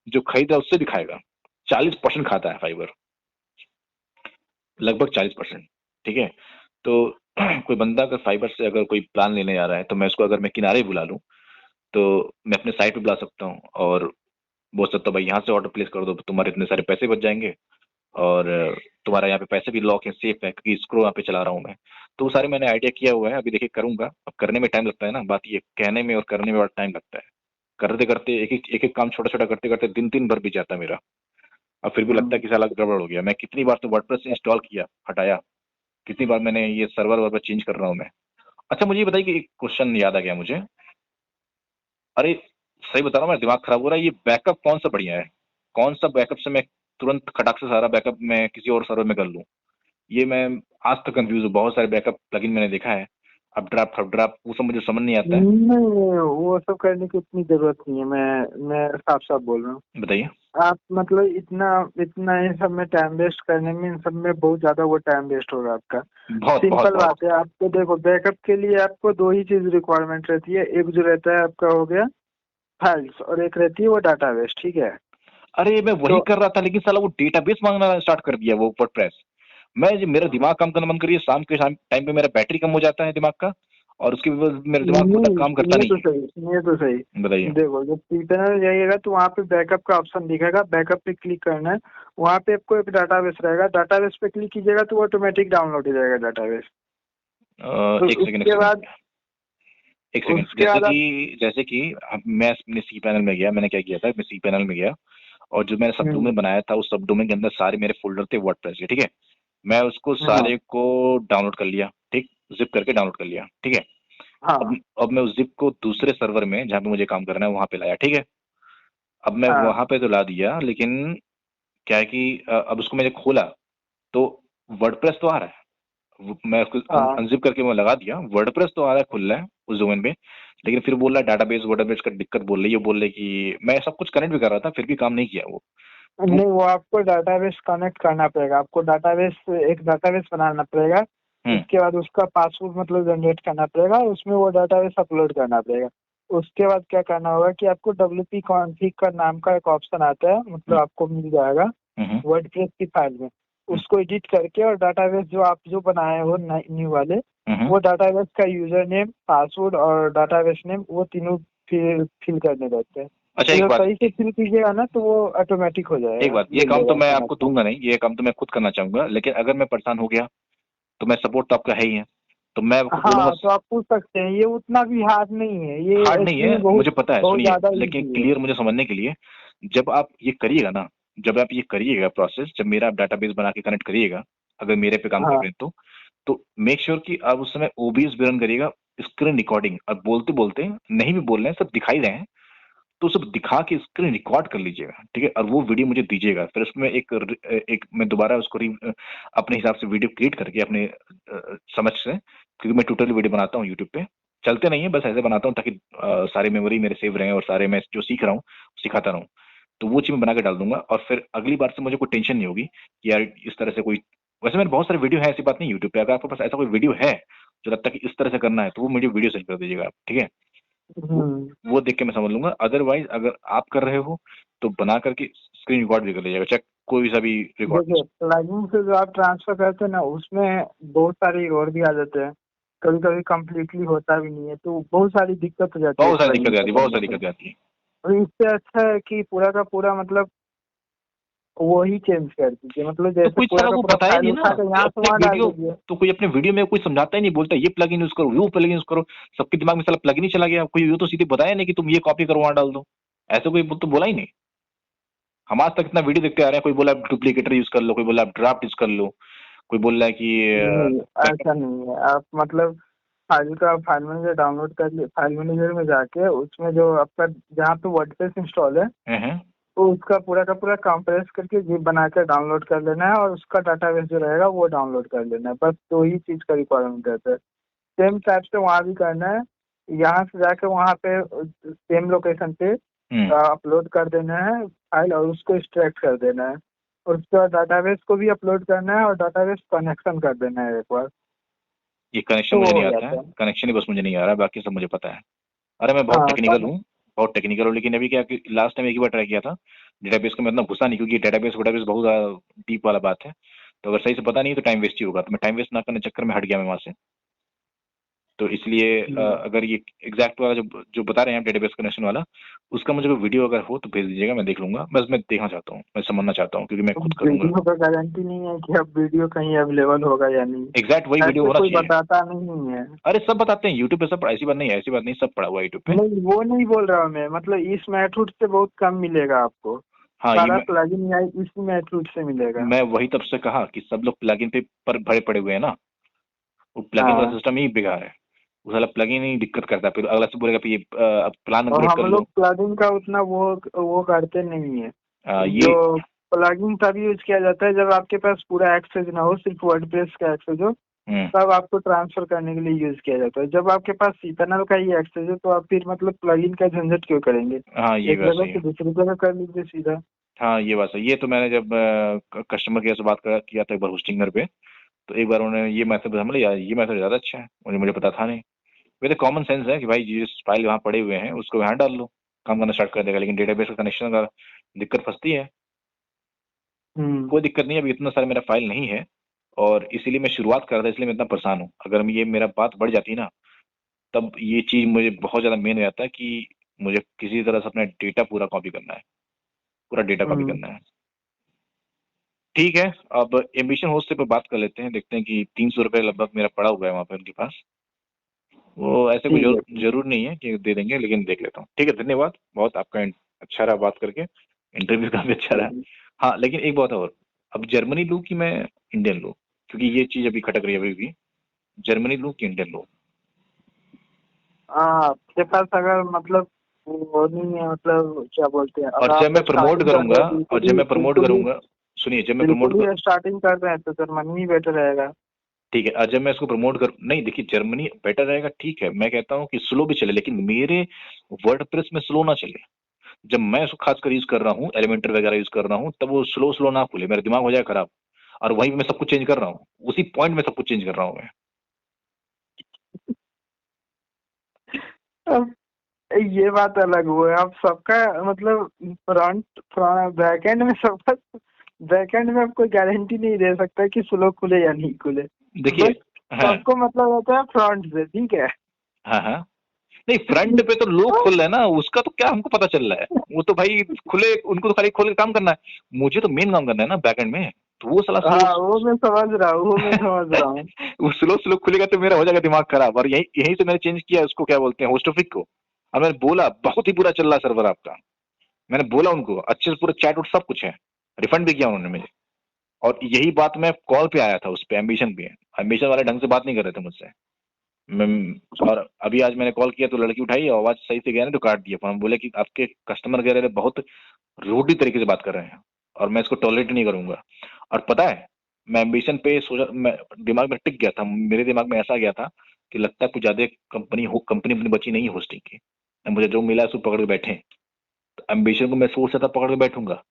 जो खरीदा उससे भी खाएगा, 40% खाता है फाइबर, लगभग 40%। ठीक है, तो कोई बंदा अगर फाइबर से अगर कोई प्लान लेने जा रहा है, तो मैं उसको अगर मैं किनारे बुला लूं, तो मैं अपने साइट पे बुला सकता हूँ और बोल सकता हूँ भाई यहाँ से ऑर्डर प्लेस कर दो, तो तुम्हारे इतने सारे पैसे बच जाएंगे, और तुम्हारा यहाँ पे पैसे भी लॉक है, सेफ है, क्योंकि स्क्रो यहाँ पे चला रहा हूँ मैं। तो वो सारे मैंने आइडिया किया हुआ है, अभी देखिए करूंगा। अब करने में टाइम लगता है ना, बात ये कहने में और करने में बड़ा टाइम लगता है, करते करते एक एक काम छोटा छोटा करते करते दिन भर बीत जाता है मेरा, अब फिर भी लगता है कि साला गड़बड़ हो गया। मैं कितनी बार तो वर्डप्रेस इंस्टॉल किया, हटाया, कितनी बार मैंने ये सर्वर वर्वर चेंज कर रहा हूँ मैं। अच्छा मुझे ये बताइए कि एक क्वेश्चन याद आ गया मुझे, अरे सही बता रहा हूँ, मेरा दिमाग खराब हो रहा है, ये बैकअप कौन सा बढ़िया है, कौन सा बैकअप से मैं तुरंत खटाक से सारा बैकअप मैं किसी और सर्वर में कर लूँ, ये मैं आज तक कंफ्यूज हूँ। बहुत सारे बैकअप प्लगइन मैंने देखा है, अप ड्राफ्ट वो सब मुझे समझ नहीं आता है। नहीं वो सब करने की इतनी जरूरत नहीं है, मैं साफ साफ बोल रहा हूँ। बताइए। आप मतलब इतना इतना इन सब में टाइम वेस्ट करने में, इन सब में बहुत ज्यादा वो टाइम वेस्ट होगा आपका। बहुत सिंपल बात है, आपको देखो बैकअप के लिए आपको 2 ही चीज रिक्वायरमेंट रहती है, एक जो रहता है आपका हो गया फाइल्स, और एक रहती है वो डाटाबेस। ठीक है, अरे मैं वही कर रहा था, लेकिन साला वो डेटाबेस मांगना स्टार्ट कर दिया वो वर्डप्रेस। मेरा दिमाग काम करना बंद करिए, शाम के टाइम पे मेरा बैटरी कम हो जाता है दिमाग का, और उसकी वजह से मेरा दिमाग मतलब काम करता नहीं। ये तो सही बताइए। देखो, जब पैनल जाइएगा तो वहाँ पे बैकअप का ऑप्शन दिखेगा, बैकअप पे क्लिक करना है, वहाँ पे आपको एक डाटाबेस रहेगा, डाटाबेस पे क्लिक कीजिएगा तो ऑटोमेटिक डाउनलोड हो जाएगा डाटाबेस। एक सेकंड, उसके बाद एक सेकंड, उसके बाद जैसे कि मैं अपने सी पैनल में गया, मैंने क्या किया था, मैं सी पैनल में गया और जो मैंने सब डोमेन बनाया था उस सब डोमेन के अंदर सारे मेरे फोल्डर थे वर्डप्रेस के, ठीक है। मैं उसको हाँ सारे को डाउनलोड कर लिया, ठीक, जिप करके डाउनलोड कर लिया, ठीक है। अब हाँ अब मैं उस जिप को दूसरे सर्वर में जहाँ पे मुझे काम करना है वहां पे लाया, ठीक है। अब मैं हाँ वहां पे तो ला दिया, लेकिन क्या है कि अब उसको मैंने खोला तो वर्डप्रेस तो आ रहा है, मैं उसको हाँ अनजिप करके मैं लगा दिया, वर्डप्रेस तो आ रहा है, खुल रहा है उस डोमेन पे, लेकिन फिर बोल रहा है डाटाबेस वर्डप्रेस का दिक्कत बोल रही है, बोल रहे कि मैं सब कुछ कनेक्ट भी कर रहा था फिर भी काम नहीं किया वो। तो नहीं, वो आपको डाटाबेस कनेक्ट करना पड़ेगा, आपको डाटाबेस, एक डाटाबेस बनाना पड़ेगा। हम्म उसके बाद उसका पासवर्ड मतलब जनरेट करना पड़ेगा, उसमें वो डाटाबेस अपलोड करना पड़ेगा। उसके बाद क्या करना होगा कि आपको WP कॉन्फ़िग का नाम का एक ऑप्शन आता है, मतलब हम्म आपको मिल जाएगा हम्म वर्डप्रेस की फाइल में। हम्म उसको एडिट करके और डाटाबेस जो आप जो बनाए हो न्यू वाले, हम्म। वो डाटाबेस का यूजर नेम, पासवर्ड और डाटाबेस नेम, वो तीनों फिल करने रहते हैं। अच्छा तो एक जब बात, सही से फिल कीजिएगा ना तो वो ऑटोमेटिक हो एक जाएगा, बात, ये ले काम तो लेगा मैं आपको कनेक्शन। दूंगा नहीं, ये काम तो मैं खुद करना चाहूंगा, लेकिन अगर मैं परेशान हो गया तो मैं सपोर्ट तो आपका है ही है, तो मैं आपको बोलूंगा। हाँ, तो आप पूछ सकते हैं, ये उतना भी हार्ड नहीं है, ये हार्ड नहीं एक्चुअली है में बहुत मुझे पता है, बहुत सुनिए, ज्यादा लेकिन इजी है। क्लियर मुझे समझने के लिए, जब आप ये करिएगा ना, जब आप ये करिएगा प्रोसेस, जब मेरा आप डाटाबेस बना के कनेक्ट करिएगा, अगर मेरे पे काम कर हाँ रहे हैं तो मेक श्योर कि आप उस समय ओबीएस भी रन करिएगा, स्क्रीन रिकॉर्डिंग, और बोलते बोलते नहीं भी बोल रहे हैं, सब दिखाई रहे हैं तो सब दिखा के स्क्रीन रिकॉर्ड कर लीजिएगा, ठीक है, और वो वीडियो मुझे दीजिएगा, फिर उसमें एक मैं दोबारा उसको अपने हिसाब से वीडियो क्रिएट करके अपने समझ से, क्योंकि मैं टोटली वीडियो बनाता हूँ यूट्यूब पे, चलते नहीं है, बस ऐसे बनाता हूँ ताकि सारे मेमोरी मेरे सेव रहे और सारे मैं जो सीख रहा हूँ सिखाता रहूँ। तो वो चीज मैं बना के डाल दूंगा और फिर अगली बार से मुझे कोई टेंशन नहीं होगी कि यार इस तरह से कोई, वैसे मेरे बहुत सारे वीडियो है, ऐसी बात नहीं यूट्यूब पे, अगर आपके पास ऐसा कोई वीडियो है जो लगता है कि इस तरह से करना है तो वो मुझे वीडियो सेंड कर दीजिएगा आप, ठीक है। वो हम्म। वो देख के मैं समझ लूंगा, अदरवाइज अगर आप कर रहे हो तो बना करके स्क्रीन रिकॉर्ड भी कर लीजिएगा, चाहे कोई सा भी रिकॉर्ड। देखिए, प्लगइन से जो आप ट्रांसफर करते हैं ना, उसमें बहुत सारे एरर भी आ जाते हैं, कभी कभी कम्प्लीटली होता भी नहीं है, तो बहुत सारी दिक्कत हो जाती है बहुत सारी प्लगइन दिक्कत को आती है, बहुत करने सारी में। दिक्कत आती है। और इससे अच्छा है कि पूरा का पूरा मतलब वो ही चेंज कर दीजिए, मतलब तो जैसे कोई पूरा सारा का वो पूरा बताया फाइल नहीं उठा ना, कर यहाँ से अपने वहाँ डाल वीडियो, दीजिए। तो कोई अपने वीडियो में कोई समझाता ही नहीं, बोलता है ये प्लगइन यूज करो, वो प्लगइन यूज करो, सबके दिमाग में साला प्लगइन ही चला गया, कोई वो तो सीधे बताया नहीं कि तुम ये कॉपी करो वहां डाल दो, ऐसा कोई तो बोला ही नहीं। हम आज तक इतना वीडियो देखते आ रहे हैं, कोई बोला डुप्लीकेटर यूज कर लो, कोई बोला ड्राफ्ट यूज कर लो, कोई बोल रहा है कि नहीं, बैकअप। ऐसा नहीं है। आप मतलब फाइल मैनेजर डाउनलोड कर लिए, फाइल मैनेजर में जाके उसमें जो आपका जहाँ पे वर्डप्रेस इंस्टॉल है, हैं। तो उसका पूरा का पूरा कंप्रेस करके जिप बना कर डाउनलोड कर लेना है, और उसका डाटाबेस जो रहेगा वो डाउनलोड कर लेना है। बस दो ही चीज़ का रिक्वायरमेंट रहता है। सेम टाइप से वहाँ भी करना है, यहाँ से जाके वहाँ पे सेम लोकेशन पे हम्म। अपलोड कर देना है फाइल, और उसको एक्सट्रैक्ट कर देना है, और उसके बाद डाटाबेस को भी अपलोड करना है और डाटाबेस कनेक्शन कर देना है एक बार, ये कनेक्शन तो मुझे वो नहीं हो आता है, जाता है। कनेक्शन ही बस मुझे नहीं आ रहा है, बाकी सब मुझे पता है। अरे मैं बहुत हाँ टेक्निकल हूँ, बहुत टेक्निकल हूँ, लेकिन अभी क्या कि लास्ट टाइम एक ही बार ट्राई किया था, डेटाबेस को मैं इतना घुसा नहीं, क्योंकि डेटाबेस वोटाबेस बहुत ज़्यादा डीप वाला बात है, तो अगर सही से पता नहीं तो टाइम वेस्ट ही होगा, तो मैं टाइम वेस्ट ना करने चक्कर में हट गया मैं वहाँ से। तो इसलिए हम्म। अगर ये एग्जैक्ट वाला जो जो बता रहे हैं आप डेटाबेस कनेक्शन वाला, उसका मुझे कोई वीडियो अगर हो तो भेज दीजिएगा, मैं देख लूंगा, बस मैं देखना चाहता हूँ, मैं समझना चाहता हूँ, क्योंकि मैं खुद करूंगा। वीडियो का गारंटी नहीं है कि अब वीडियो कहीं अवेलेबल होगा या नहीं, एग्जैक्ट वही वीडियो ऐसे होना कोई चाहिए। बताता नहीं है। अरे सब बताते हैं यूट्यूब पे, सब ऐसी बात नहीं है, ऐसी बात नहीं, सब पड़ा हुआ है यूट्यूब पे। नहीं, वो नहीं बोल रहा हूँ मैं, मतलब इस मेथड से बहुत कम मिलेगा आपको, हाँ ये सारा प्लगइन या इसी मेथड से मिलेगा। मैं वही तब से कहा कि सब लोग प्लगइन पे पर भरे पड़े हुए हैं ना, वो प्लगइन वाला हाँ, सिस्टम ही बेकार है, वो साला प्लगइन ही दिक्कत करता है, फिर अगला से बोलेगा फिर ये प्लान और अपग्रेड कर हम लो। लोग प्लगइन का उतना वो करते नहीं है। ये जो प्लगइन तभी यूज किया जाता है जब आपके पास पूरा एक्सेस ना हो, सिर्फ वर्डप्रेस का एक्सेस हो, हम्म, तब आपको ट्रांसफर करने के लिए यूज किया जाता है। जब आपके पास cPanel का ही एक्सेस है तो आप फिर मतलब प्लगइन का झंझट क्यों करेंगे, हाँ ये एक बात जगह सही से है। दूसरी जगह कर लीजिए सीधा। हाँ ये बात सही, ये तो मैंने जब कस्टमर केयर से बात किया था एक बार होस्टिंगर पे, तो एक बार उन्होंने ये मैथड बताया, मतलब यार ये मैथड ज़्यादा अच्छा है, मुझे पता था नहीं। वैसे कॉमन सेंस है कि भाई जिस फाइल वहाँ पड़े हुए हैं उसको यहाँ डाल लो, काम करना स्टार्ट कर देगा, लेकिन डेटाबेस का कनेक्शन का दिक्कत फंसती है। हम्म। कोई दिक्कत नहीं है, अभी इतना सारा मेरा फाइल नहीं है, और इसीलिए मैं शुरुआत कर रहा था, इसलिए मैं इतना परेशान हूँ, अगर ये मेरा बात बढ़ जाती ना, तब ये चीज़ मुझे बहुत ज़्यादा मेन हो जाता है कि मुझे किसी तरह से अपना डेटा पूरा कॉपी करना है, पूरा डेटा कॉपी हम्म। करना है। ठीक है, अब एम्बिशन होस्ट से पे बात कर लेते हैं, देखते हैं कि 300 रुपये लगभग मेरा पड़ा हुआ है वहाँ पे उनके पास, वो ऐसे कोई ठीक है, ठीक जरूर नहीं है कि दे देंगे, लेकिन देख लेता हूँ। ठीक है, धन्यवाद बहुत आपका, अच्छा रहा बात करके, इंटरव्यू काफी अच्छा रहा। है। हाँ लेकिन एक बात और, अब जर्मनी लूँ कि मैं इंडियन लूँ, क्योंकि ये चीज अभी खटक रही है अभी भी, जर्मनी लूँ कि इंडियन लूँ। हाँ, आपके पास अगर मतलब वो नहीं है, मतलब क्या बोलते हैं, और अगर जब आप मैं प्रमोट स्टार्टिंग कर रहे करूंगा, हैं, और जब मैं प्रमोट बिल्कुल ही करूंगा, सुनिए, जब मैं प्रमोट, बिल्कुल ही स्टार्टिंग कर रहे हैं तो जर्मनी ही बेटर रहेगा। ठीक है, और जब मैं इसको प्रमोट कर, नहीं देखिए जर्मनी बेटर रहेगा, ठीक है, मैं कहता हूँ कि स्लो भी चले, लेकिन मेरे वर्डप्रेस में स्लो ना चले। जब मैं इसको खासकर यूज कर रहा हूँ, एलिमेंटर वगैरह यूज कर रहा हूँ, तब वो स्लो स्लो ना खुले, मेरा दिमाग हो जाए खराब। और वहीं पे मैं सब कुछ चेंज कर रहा हूँ, उसी पॉइंट में सब कुछ चेंज कर रहा हूँ मैं। अब ये बात अलग हुआ, आप सबका मतलब फ्रंट बैकएंड में सबका, बैकएंड में आप कोई गारंटी नहीं दे सकता कि स्लो खुले या नहीं खुले। देखिए, बस हाँ सबको मतलब होता है फ्रंट से, ठीक है। हाँ हाँ, नहीं फ्रंट पे तो लोग खुल रहे हैं ना, उसका तो क्या हमको पता चल रहा है, वो तो भाई खुले, उनको तो खाली खोल के काम करना है, मुझे तो मेन काम करना है ना बैकएंड में, तो वो साला स्लो। हाँ, वो मैं समझ रहा हूँ, वो मैं समझ रहा हूँ। वो स्लो स्लो खुलेगा तो मेरा हो जाएगा दिमाग खराब, और यही यही से मैंने चेंज किया उसको, क्या बोलते हैं, होस्टोफिक को। और मैंने बोला बहुत ही बुरा चल रहा है सर्वर आपका, मैंने बोला उनको अच्छे से, पूरा चैट उट सब कुछ है, रिफंड भी किया उन्होंने मुझे। और यही बात मैं कॉल पे आया था, उस पे एम्बिशन पे, एम्बिशन वाले ढंग से बात नहीं कर रहे थे मुझसे। मैं, और अभी आज मैंने कॉल किया तो लड़की उठाई, आवाज सही से गया ना तो काट दिया फोन, बोले कि आपके कस्टमर कह रहे थे बहुत रूडली तरीके से बात कर रहे हैं, और मैं इसको टॉलरेट नहीं करूंगा। और पता है, मैं एम्बिशन पे सोचा, मैं दिमाग में टिक गया था, मेरे दिमाग में ऐसा गया था कि लगता है कुछ ज्यादा कंपनी अपनी बची नहीं होस्टिंग की, मुझे जो मिला है उसको पकड़ के बैठे। तो एम्बिशन को मैं सोच रहा था पकड़ के बैठूंगा,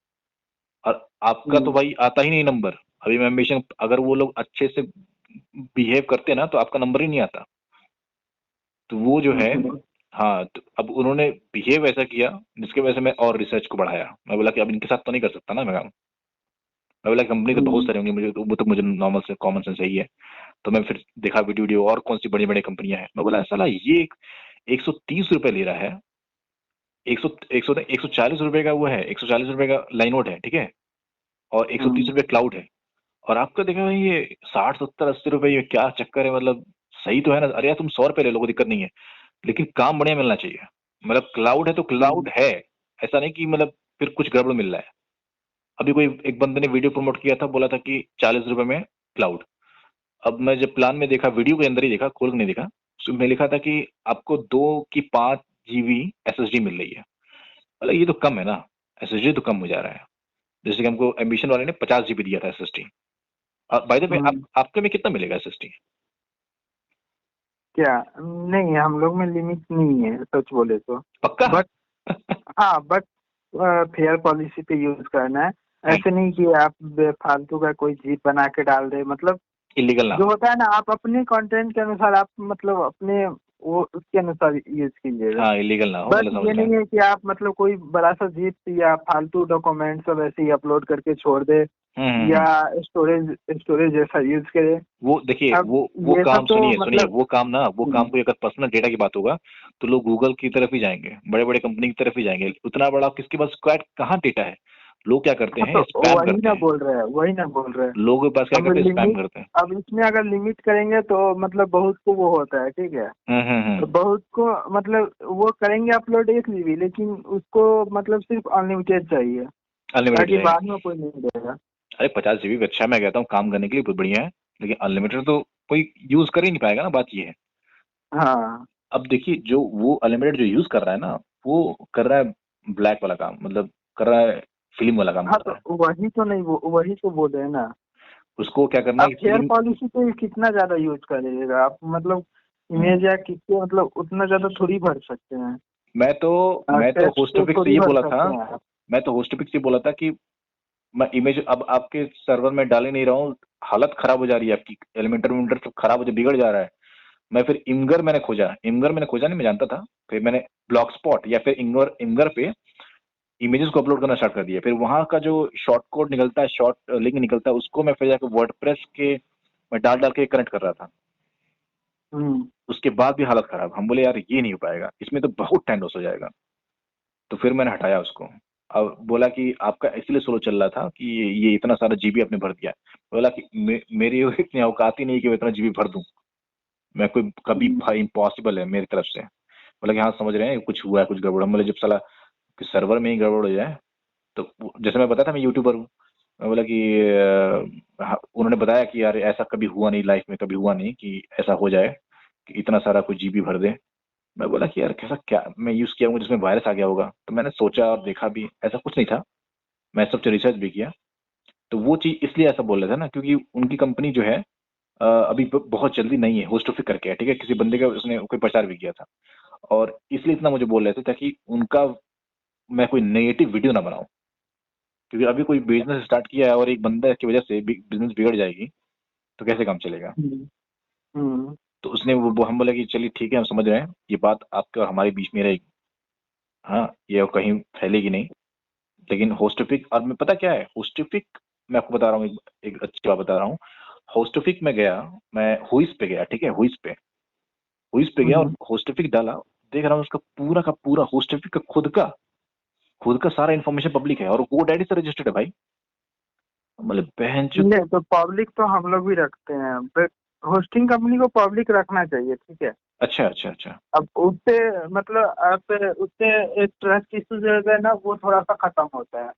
और आपका तो हम्म, भाई आता ही नहीं नंबर। अभी मैं एम्बिशन, अगर वो लोग अच्छे से बिहेव करते ना तो आपका नंबर ही नहीं आता। तो वो जो है, हम्म, हाँ, तो अब उन्होंने बिहेव ऐसा किया जिसकी वजह से मैं और रिसर्च को बढ़ाया। मैं बोला कि अब इनके साथ तो नहीं कर सकता ना मैं काम। मैं बोला कंपनी तो बहुत हम्म, सारी होंगी, मुझे तो वो तो मुझे नॉर्मल से कॉमन सेंस है ही है। तो मैं फिर देखा वीडियो वीडियो और कौन सी बड़ी बड़ी कंपनियां हैं, मैं बोला साला ये 130 रुपए ले रहा है, 140 रुपए का वो है, 140 रुपए का लाइनोट है, ठीक है, और 130 रुपए क्लाउड है। और आपका देखा भाई ये 60 70 80 रुपए, ये क्या चक्कर है मतलब, सही तो है ना, अरे यार तुम 100 रुपए ले लो, कोई दिक्कत नहीं है, लेकिन काम बढ़िया मिलना चाहिए। मतलब क्लाउड है तो क्लाउड हम्म, है, ऐसा नहीं कि मतलब फिर कुछ गड़बड़ मिल रहा है। अभी कोई एक बंदे ने वीडियो प्रमोट किया था, बोला था कि 40 रुपए में क्लाउड। अब मैं जब प्लान में देखा, वीडियो के अंदर ही देखा, खोल के नहीं देखा, उसमें लिखा था कि आपको 2 की 5 GB SSD मिल रही है। मतलब ये तो कम है ना, SSD तो कम हो जा रहा है। जैसे कि हमको एम्बिशन वाले ने 50 GB दिया था SSD। बाय द वे हम्म। आपके में कितना मिलेगा SSD? क्या? नहीं, हम लोग में लिमिट नहीं है सच बोले तो। पक्का? बट हाँ, बट फेयर पॉलिसी पे यूज करना है। ऐसे नहीं कि आप बेफालतू का कोई जीप बना के डाल दे, मतलब इलीगल ना जो हो। होता है ना, आप अपने कंटेंट के अनुसार, आप मतलब अपने वो उसके अनुसार यूज कीजिएगा। हाँ इलीगल ना हो, बट मतलब समझ ये रहे हैं। नहीं है कि आप मतलब कोई बड़ा सा जीप या फालतू डॉक्यूमेंट सब ऐसे ही अपलोड करके छोड़ दे, या हम्म। स्टोरेज स्टोरेज जैसा यूज करे। वो देखिए, अब वो ये सब काम, तो सुनिए सुनिए, मतलब। वो काम ना, वो काम हम्म, कोई अगर पर्सनल डेटा की बात होगा तो लोग गूगल की तरफ ही जाएंगे, बड़े बड़े कंपनी की तरफ ही जाएंगे। उतना बड़ा किसके पास स्क्वाड कहाँ डेटा है? लोग क्या करते हाँ, हैं, तो स्पैम वही करते ना हैं। बोल रहे हैं, वही ना बोल रहे हैं। लोगों के पास क्या हम करते हैं, स्पैम लिमिट, करते हैं। अब इसमें अगर लिमिट करेंगे तो मतलब बहुत को वो होता है, ठीक है। तो हम्म। बहुत को मतलब वो करेंगे अपलोड 1 GB, लेकिन उसको मतलब सिर्फ अनलिमिटेड चाहिए, अनलिमिटेड ताकि चाहिए। बाद में कोई नहीं देगा। अरे 50 GB भी अच्छा, मैं कहता हूँ काम करने के लिए बहुत बढ़िया है, लेकिन अनलिमिटेड तो कोई यूज कर ही नहीं पाएगा ना, बात ये है। हाँ, अब देखिए, जो वो अनलिमिटेड जो यूज कर रहा है ना, वो कर रहा है ब्लैक वाला काम, मतलब कर रहा है फिल्म वाला काम हाँ, कर रहा है। तो वही तो नहीं, वही तो बोले हैं ना। उसको क्या करना है आप कि फेयर फिल्म, पॉलिसी पे कितना ज्यादा यूज करिएगा आप, मतलब इमेज या किसके, मतलब उतना ज्यादा थोड़ी भर सकते हैं। मैं तो टेक्स्ट पे होस्टोपिक से थोड़ी ये भर बोला था, सकते हैं आप। मैं तो होस्टोपिक से बोला था कि मैं इमेज अब आपके सर्वर में डाल ही नहीं रहा हूँ, हालत खराब हो जा रही है आपकी, एलिमेंटर विलेंटर सब खराब हो जा, बिगड़ जा रहा है। मैं फिर इमगर मैंने खोजा नहीं, मैं जानता था। फिर मैंने ब्लॉक स्पॉट या फिर इमगर इमगर पे इमेजेस को अपलोड करना स्टार्ट कर दिया। फिर वहां का जो शॉर्ट कोड निकलता है, शॉर्ट लिंक निकलता है, उसको मैं फिर जाकर वर्डप्रेस के मैं डाल डाल के कनेक्ट कर रहा था। हम्म, उसके बाद भी हालत खराब, हम बोले यार ये नहीं हो पाएगा, इसमें तो बहुत टाइम लॉस हो जाएगा। तो फिर मैंने हटाया उसको। अब बोला कि आपका इसलिए स्लो चल रहा था कि ये इतना सारा जीबी आपने भर दिया। बोला कि मेरी इतनी औकात ही नहीं कि मैं इतना जीबी भर दूं। मैं कोई कभी भाई इम्पॉसिबल है मेरी तरफ से। बोला कि हाँ समझ रहे हैं कुछ हुआ है, कुछ गड़बड़। बोले जब साला कि सर्वर में ही गड़बड़ हो जाए तो जैसे मैं बताया था मैं यूट्यूबर हूँ, मैं बोला कि हाँ, उन्होंने बताया कि यार ऐसा कभी हुआ नहीं, लाइफ में कभी हुआ नहीं कि ऐसा हो जाए कि इतना सारा कोई जीबी भर दे। मैं बोला कि यार कैसा क्या मैं यूज किया हूँ जिसमें वायरस आ गया होगा, तो मैंने सोचा और देखा भी ऐसा कुछ नहीं था। मैं सब रिसर्च भी किया। तो वो चीज इसलिए ऐसा बोल रहा था ना क्योंकि उनकी कंपनी जो है अभी बहुत जल्दी नहीं है, होस्टोफिक करके है, ठीक है, किसी बंदे का उसने कोई प्रचार भी किया था। और इसलिए इतना मुझे बोल रहे थे ताकि उनका मैं कोई नेगेटिव वीडियो ना बनाऊं, क्योंकि अभी कोई बिजनेस स्टार्ट किया है और एक बंदा की वजह से बिजनेस बिगड़ जाएगी तो कैसे काम चलेगा। हम्म। तो उसने वो हम बोला कि चलिए ठीक है हम समझ रहे हैं, ये बात आपके और हमारे बीच में रहेगी, हाँ ये कहीं फैलेगी नहीं। लेकिन होस्टोफिक, और मैं पता क्या है होस्टोफिक, मैं आपको बता रहा हूँ एक अच्छी बात बता रहा हूँ। होस्टोफिक में गया, मैं हुइस पे गया, ठीक है, हुइस पे गया और होस्टोफिक डाला, देख रहा हूँ उसका पूरा का पूरा होस्टोफिक का खुद का सारा इन्फॉर्मेशन पब्लिक है और वो डैडी से रजिस्टर्ड है भाई। मतलब बहन चो। नहीं तो पब्लिक तो हम लोग भी रखते हैं, बट होस्टिंग कंपनी को पब्लिक रखना चाहिए, ठीक है। अच्छा अच्छा अच्छा अब उससे मतलब आप उससे एक ट्रस्ट इशू जो है ना वो थोड़ा सा खत्म होता है।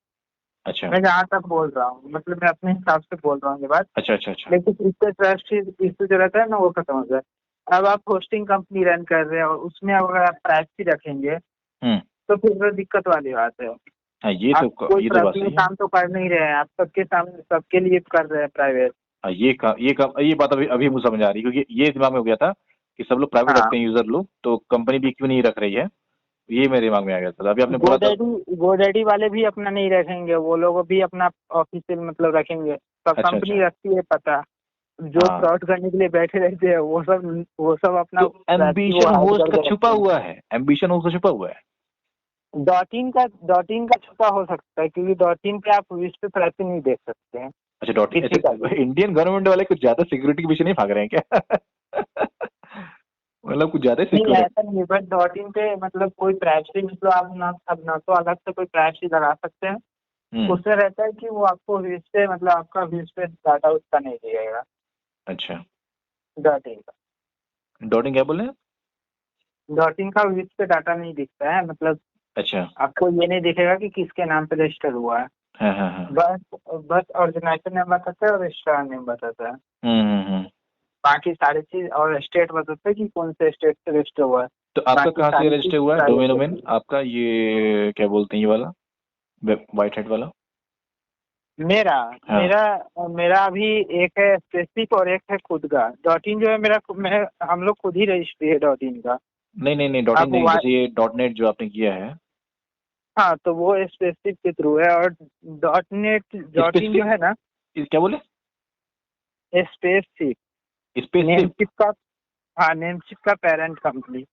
अच्छा मैं जहाँ तक बोल रहा हूँ, मतलब मैं अपने हिसाब से बोल रहा हूँ ये बात। अच्छा अच्छा अच्छा लेकिन इससे ट्रस्ट इशू जो रहता है ना वो खत्म हो जाए। अब आप होस्टिंग कंपनी रन कर रहे हैं और उसमें अगर आप प्राइवेसी रखेंगे हम्म। तो फिर वो दिक्कत वाली बात है। हाँ आप कोई ये तो बात पर्सनल सही है। काम तो कर नहीं रहे हैं, आप सबके सामने सबके लिए कर रहे हैं प्राइवेट। हाँ ये बात अभी अभी मुझे समझ आ रही है, क्योंकि ये दिमाग में हो गया था कि सब लोग प्राइवेट हाँ, रखते हैं यूजर लोग, तो कंपनी भी क्यों नहीं रख रही है, ये मेरे दिमाग में आ गया था, अभी आपने बोला तो। गोडैडी वाले भी अपना नहीं रखेंगे, वो लोग भी अपना ऑफिशियल मतलब रखेंगे। सब अच्छा कंपनी अच्छा। रखती है पता। जो हाँ फ्रॉड करने के लिए बैठे रहते हैं वो सब अपना तो प्राइवेसी वो एम्बिशन हाइड होस्ट का करके छुपा रखते हैं। हुआ है, एम्बिशन होस्ट का छुपा हुआ है। डॉट इन का छुपा हो सकता है, क्योंकि डॉट इन पे आप इस पे प्राइवेसी नहीं देख सकते हैं अच्छा डॉट किसी का भी। इंडियन गवर्नमेंट वाले कुछ ज्यादा सिक्योरिटी के पीछे नहीं भाग रहे हैं क्या? मतलब कुछ ज्यादा नहीं सिक्योरिटी। ऐसा नहीं है, बट डॉट इन पे मतलब कोई प्राइवेसी मतलब आप ना अब ना तो अलग से कोई प्राइवेसी लगा सकते हैं। हम्म। उससे रहता है कि वो आपको व्यूज पे मतलब आपका व्यूज पे डाटा उसका नहीं दिएगा। अच्छा डॉट इन का डॉट इन क्या बोल रहे हैं? डॉट इन का व्यूज पे डाटा नहीं दिखता है, मतलब अच्छा। आपको ये नहीं दिखेगा कि किसके नाम पे रजिस्टर हुआ है। हाँ हाँ हाँ। बस बस ऑर्गेनाइजेशन नेम बताता है और रजिस्ट्रार नेम बताता है। हम्म। बाकी सारी चीज और स्टेट बताता है कि कौन से स्टेट से रजिस्टर हुआ है। तो आपका बाकी कहाँ से सारी चीज रजिस्टर हुआ है प्राइवेट डोमेन वोमेन होती है। आपका, ये क्या बोलते हैं ये वाला व्हाइट हेड वाला? मेरा हाँ। मेरा मेरा अभी एक है स्पेसिफिक और एक है खुद का। डॉट इन जो है मेरा हम लोग खुद ही रजिस्ट्री है डॉट इन का। नहीं डॉट इन आप नहीं, जैसे ये डॉट नेट जो आपने किया है। हाँ तो वो स्पेसिफिक के थ्रू है, और डॉट इन जो स्पेसिफिक है ना क्या बोले? Specific specific. नेमशिप का। हाँ, नेमशिप का पेरेंट कंपनी।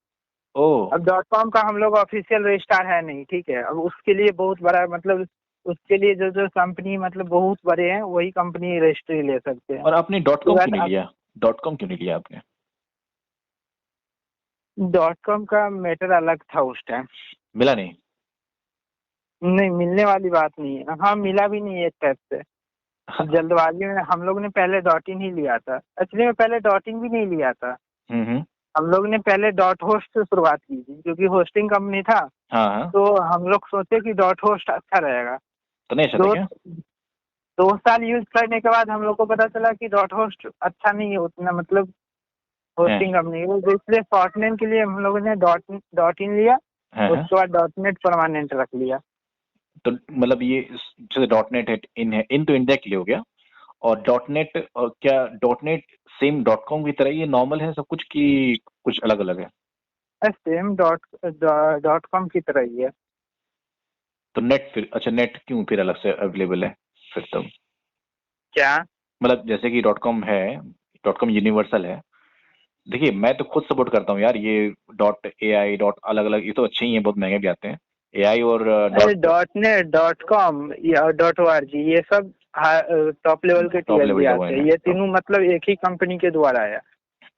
ओ। अब डॉट कॉम का हम लोग ऑफिशियल रजिस्ट्रार है नहीं, ठीक है। अब उसके लिए बहुत बड़ा मतलब उसके लिए जो जो कंपनी मतलब बहुत बड़े हैं वही कंपनी रजिस्ट्री ले सकते हैं। और आपने डॉट तो कॉम क्यों नहीं लिया? डॉट कॉम क्यों नहीं लिया आपने? डॉट कॉम का मैटर अलग था उस टाइम। मिला नहीं? नहीं, मिलने वाली बात नहीं है। हाँ, मिला भी नहीं एक टाइप से। जल्दबाजी में हम लोग ने पहले डॉट इन ही लिया था। एक्चुअली में पहले डॉट इन भी नहीं लिया था। हम्म। हम लोग ने पहले डॉट होस्ट से शुरुआत की थी, क्योंकि होस्टिंग कंपनी था। हाँ हाँ। तो हम लोग सोचे कि डॉट होस्ट अच्छा रहेगा। तो नहीं अच्छा था दो क्या? 2 साल यूज करने के बाद हम लोग को पता चला कि डॉट होस्ट अच्छा नहीं है उतना, मतलब है। Hosting company. तो इसलिए शॉर्टनेम के लिए हम लोगों ने डॉट इन लिया। हाँ। उसके बाद डॉट नेट परमानेंट रख लिया। तो मतलब ये जैसे डॉट नेट है, इन तो इंडिया के लिए हो गया, और डॉट नेट, और क्या dot net same dot com की तरह ये नॉर्मल है सब कुछ की कुछ अलग अलग है? सेम डॉट कॉम की तरह ही है। तो नेट फिर अच्छा, नेट क्यों फिर अलग से अवेलेबल है फिर तो? क्या? मतलब जैसे कि डॉट कॉम है, डॉट कॉम यूनिवर्सल है। देखिए मैं तो खुद सपोर्ट करता हूँ यार, ये डॉट ए आई डॉट अलग अलग ये तो अच्छे ही हैं, बहुत महंगे भी आते हैं ए आई और अरे डॉट नेट डॉट कॉम या डॉट ORG ये सब टॉप लेवल के टॉप TLB लेवल आते डोमेन हैं। है ये तो। तीनों मतलब एक ही कंपनी के द्वारा है।